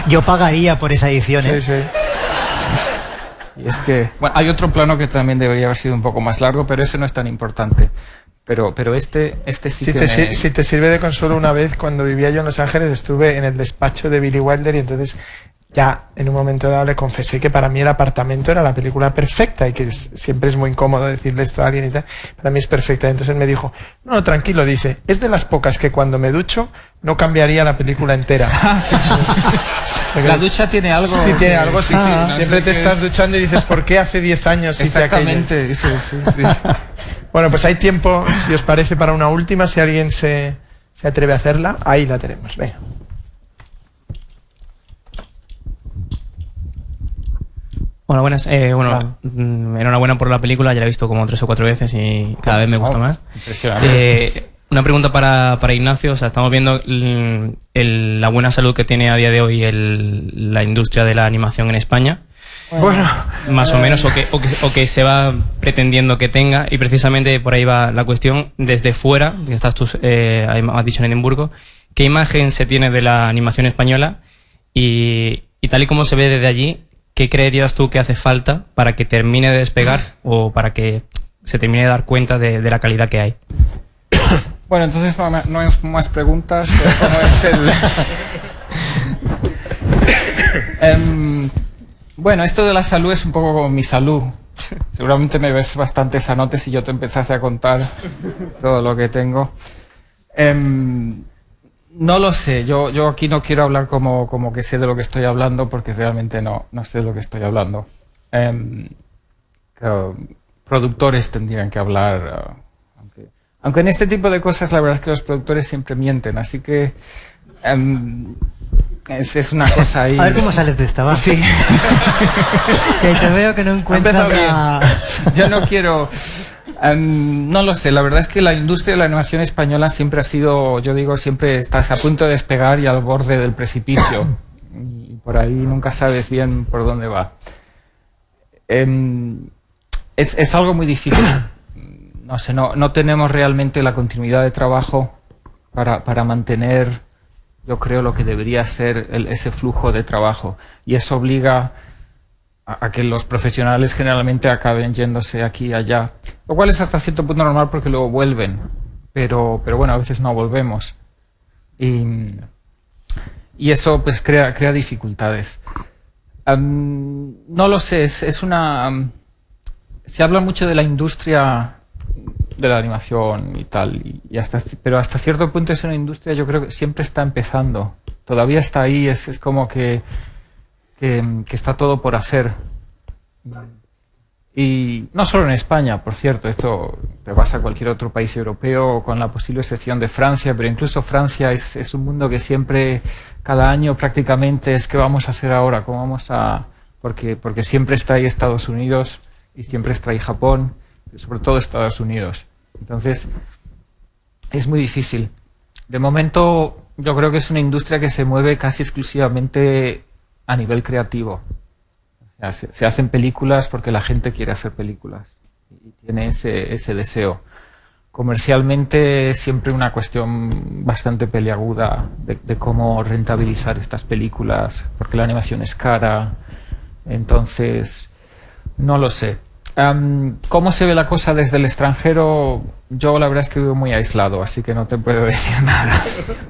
Yo pagaría por esa edición, ¿eh? Sí. Y es que... Bueno, hay otro plano que también debería haber sido un poco más largo, pero ese no es tan importante. Pero este sí si te sirve de consuelo, una vez cuando vivía yo en Los Ángeles estuve en el despacho de Billy Wilder y entonces ya en un momento dado le confesé que para mí El apartamento era la película perfecta y que siempre es muy incómodo decirle esto a alguien y tal, para mí es perfecta. Entonces él me dijo, no, tranquilo, dice, es de las pocas que cuando me ducho no cambiaría la película entera. La ducha tiene algo. Sí, tiene algo, sí. No siempre te estás duchando y dices, ¿por qué hace 10 años hice aquello? Exactamente, sí. Bueno, pues hay tiempo, si os parece, para una última, si alguien se atreve a hacerla, ahí la tenemos, venga. Hola, buenas. Enhorabuena por la película, ya la he visto como 3 o 4 veces y cada vez me gusta más. Impresionante. Una pregunta para Ignacio, o sea, estamos viendo la buena salud que tiene a día de hoy la industria de la animación en España. Bueno, más o menos, o que se va pretendiendo que tenga, y precisamente por ahí va la cuestión. Desde fuera, que estás tú, has dicho en Edimburgo, ¿qué imagen se tiene de la animación española? Y tal y como se ve desde allí, ¿qué creerías tú que hace falta para que termine de despegar o para que se termine de dar cuenta de la calidad que hay? Bueno, entonces no hay más preguntas. ¿Cómo es el...? Bueno, esto de la salud es un poco como mi salud. Seguramente me ves bastante sanote si yo te empezase a contar todo lo que tengo. No lo sé, yo aquí no quiero hablar como que sé de lo que estoy hablando, porque realmente no sé de lo que estoy hablando. Productores tendrían que hablar, aunque en este tipo de cosas la verdad es que los productores siempre mienten, así que es una cosa ahí. A ver cómo sales de esta, ¿va? Sí. Que te veo que no encuentras Yo no quiero... No lo sé, la verdad es que la industria de la animación española siempre ha sido, yo digo, siempre estás a punto de despegar y al borde del precipicio. Y por ahí nunca sabes bien por dónde va. Es algo muy difícil. No sé, no tenemos realmente la continuidad de trabajo para mantener, yo creo, lo que debería ser ese flujo de trabajo. Y eso obliga a que los profesionales generalmente acaben yéndose aquí y allá. Lo cual es hasta cierto punto normal porque luego vuelven. Pero bueno, a veces no volvemos. Y eso pues crea dificultades. No lo sé, es una... Se habla mucho de la industria de la animación y tal, pero hasta cierto punto es una industria, yo creo que siempre está empezando. Todavía está ahí, es como que está todo por hacer. Y no solo en España, por cierto, esto te pasa a cualquier otro país europeo, con la posible excepción de Francia, pero incluso Francia es un mundo que siempre, cada año prácticamente, es ¿qué vamos a hacer ahora? ¿Cómo vamos a...? Porque siempre está ahí Estados Unidos y siempre está ahí Japón, sobre todo Estados Unidos. Entonces, es muy difícil. De momento, yo creo que es una industria que se mueve casi exclusivamente a nivel creativo. Se hacen películas porque la gente quiere hacer películas y tiene ese deseo. Comercialmente es siempre una cuestión bastante peliaguda de cómo rentabilizar estas películas, porque la animación es cara. Entonces, no lo sé. ¿Cómo se ve la cosa desde el extranjero? Yo la verdad es que vivo muy aislado, así que no te puedo decir nada.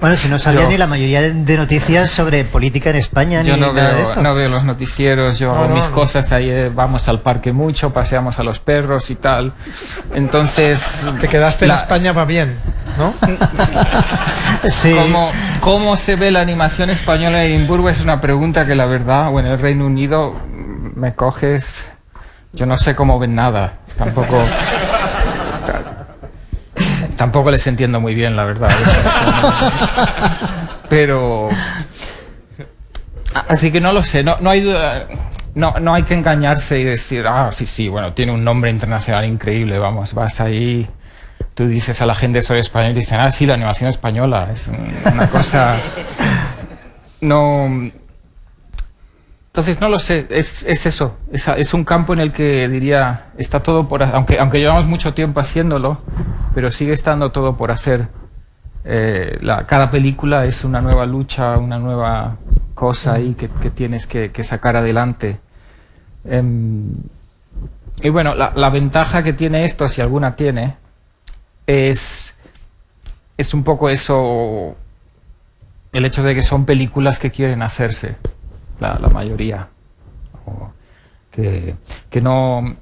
Bueno, si no sabía ni la mayoría de noticias sobre política en España, yo ni nada de esto. No veo los noticieros, yo hago mis cosas ahí, vamos al parque mucho, paseamos a los perros y tal. Entonces... Te quedaste en España va bien, ¿no? Sí. ¿Cómo se ve la animación española en Edimburgo? Es una pregunta que la verdad, o en el Reino Unido, me coges... Yo no sé cómo ven nada, tampoco les entiendo muy bien, la verdad. Pero... Así que no lo sé, no hay duda, no hay que engañarse y decir, sí, bueno, tiene un nombre internacional increíble, vamos, vas ahí, tú dices a la gente soy español y dicen, sí, la animación española, es una cosa... No... Entonces, no lo sé, es eso, es un campo en el que diría, está todo por hacer, aunque llevamos mucho tiempo haciéndolo, pero sigue estando todo por hacer. Cada película es una nueva lucha, una nueva cosa ahí que tienes que sacar adelante. Y bueno, la ventaja que tiene esto, si alguna tiene, es un poco eso, el hecho de que son películas que quieren hacerse. La mayoría, que no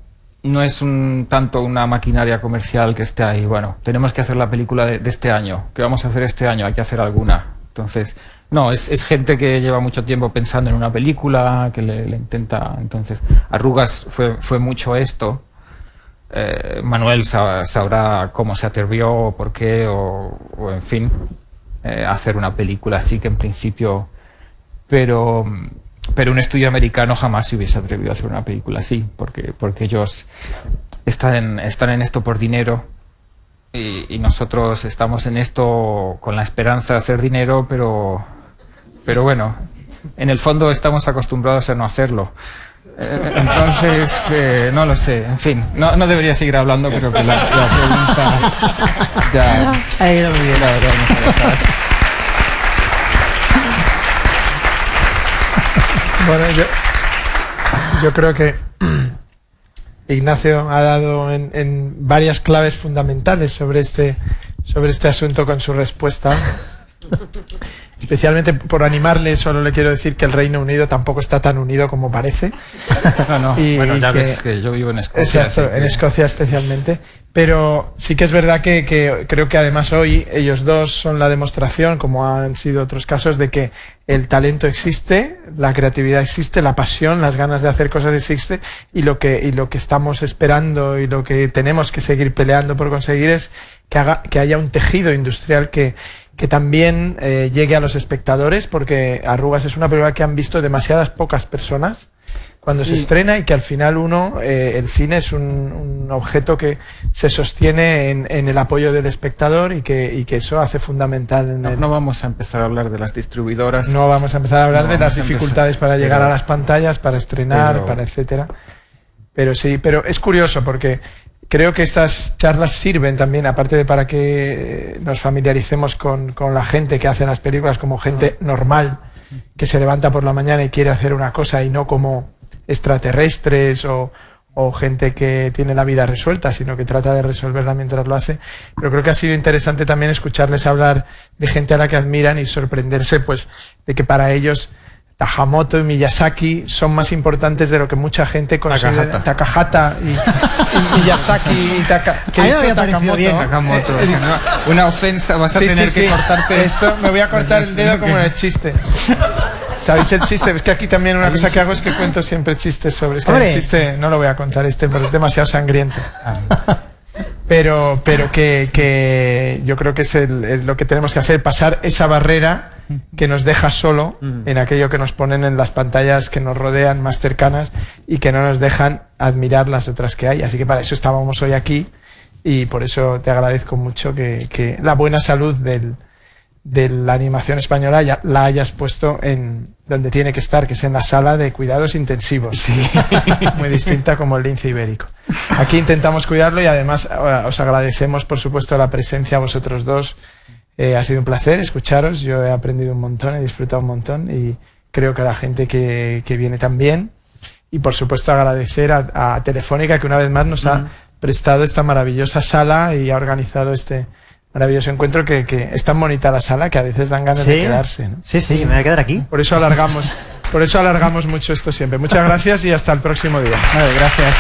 es tanto una maquinaria comercial que esté ahí, bueno, tenemos que hacer la película de este año, ¿qué vamos a hacer este año? Hay que hacer alguna. Entonces, no, es gente que lleva mucho tiempo pensando en una película, que le intenta. Entonces, Arrugas fue mucho esto. Manuel sabrá cómo se atrevió, por qué, o en fin, hacer una película así, que en principio... Pero un estudio americano jamás se hubiese atrevido a hacer una película así, porque ellos están en esto por dinero y nosotros estamos en esto con la esperanza de hacer dinero, pero bueno, en el fondo estamos acostumbrados a no hacerlo. Entonces, no lo sé, en fin, no debería seguir hablando, pero que la pregunta ya... Ahí lo muy bien, la verdad. Bueno, yo creo que Ignacio ha dado en varias claves fundamentales sobre este asunto con su respuesta. Especialmente por animarle, solo le quiero decir que el Reino Unido tampoco está tan unido como parece. No. Bueno, ya ves que yo vivo en Escocia. Exacto, en Escocia especialmente. Pero sí que es verdad que creo que además hoy ellos dos son la demostración, como han sido otros casos, de que el talento existe, la creatividad existe, la pasión, las ganas de hacer cosas existe, y lo que estamos esperando y lo que tenemos que seguir peleando por conseguir es que haya un tejido industrial que también llegue a los espectadores, porque Arrugas es una película que han visto demasiadas pocas personas. cuando se estrena, y que al final el cine es un objeto que se sostiene en el apoyo del espectador y que eso hace fundamental. No vamos a empezar a hablar de las distribuidoras. No vamos a empezar a hablar de las dificultades para llegar a las pantallas, para estrenar, para etcétera. Pero sí, pero es curioso porque creo que estas charlas sirven también, aparte de para que nos familiaricemos con la gente que hace las películas como gente normal, que se levanta por la mañana y quiere hacer una cosa y no como extraterrestres o gente que tiene la vida resuelta, sino que trata de resolverla mientras lo hace. Pero creo que ha sido interesante también escucharles hablar de gente a la que admiran y sorprenderse pues de que para ellos Tajamoto y Miyazaki son más importantes de lo que mucha gente considera. Takahata y Miyazaki y Takamoto. Una ofensa, vas a tener que cortarte esto. Me voy a cortar el dedo como en el chiste. ¿Sabéis el chiste? Es que aquí también una cosa que hago es que cuento siempre chistes sobre... Es que el chiste no lo voy a contar pero es demasiado sangriento. Pero que yo creo que es lo que tenemos que hacer, pasar esa barrera que nos deja solo en aquello que nos ponen en las pantallas que nos rodean más cercanas y que no nos dejan admirar las otras que hay. Así que para eso estábamos hoy aquí y por eso te agradezco mucho que la buena salud de la animación española la hayas puesto en donde tiene que estar, que es en la sala de cuidados intensivos. Sí. Muy distinta como el lince ibérico. Aquí intentamos cuidarlo y además os agradecemos, por supuesto, la presencia a vosotros dos. Ha sido un placer escucharos, yo he aprendido un montón, he disfrutado un montón y creo que a la gente que viene también. Y por supuesto agradecer a Telefónica, que una vez más nos ha prestado esta maravillosa sala y ha organizado este maravilloso encuentro, que es tan bonita la sala que a veces dan ganas de quedarse, ¿no? Sí, me voy a quedar aquí. Por eso alargamos mucho esto siempre. Muchas gracias y hasta el próximo día. Vale, gracias.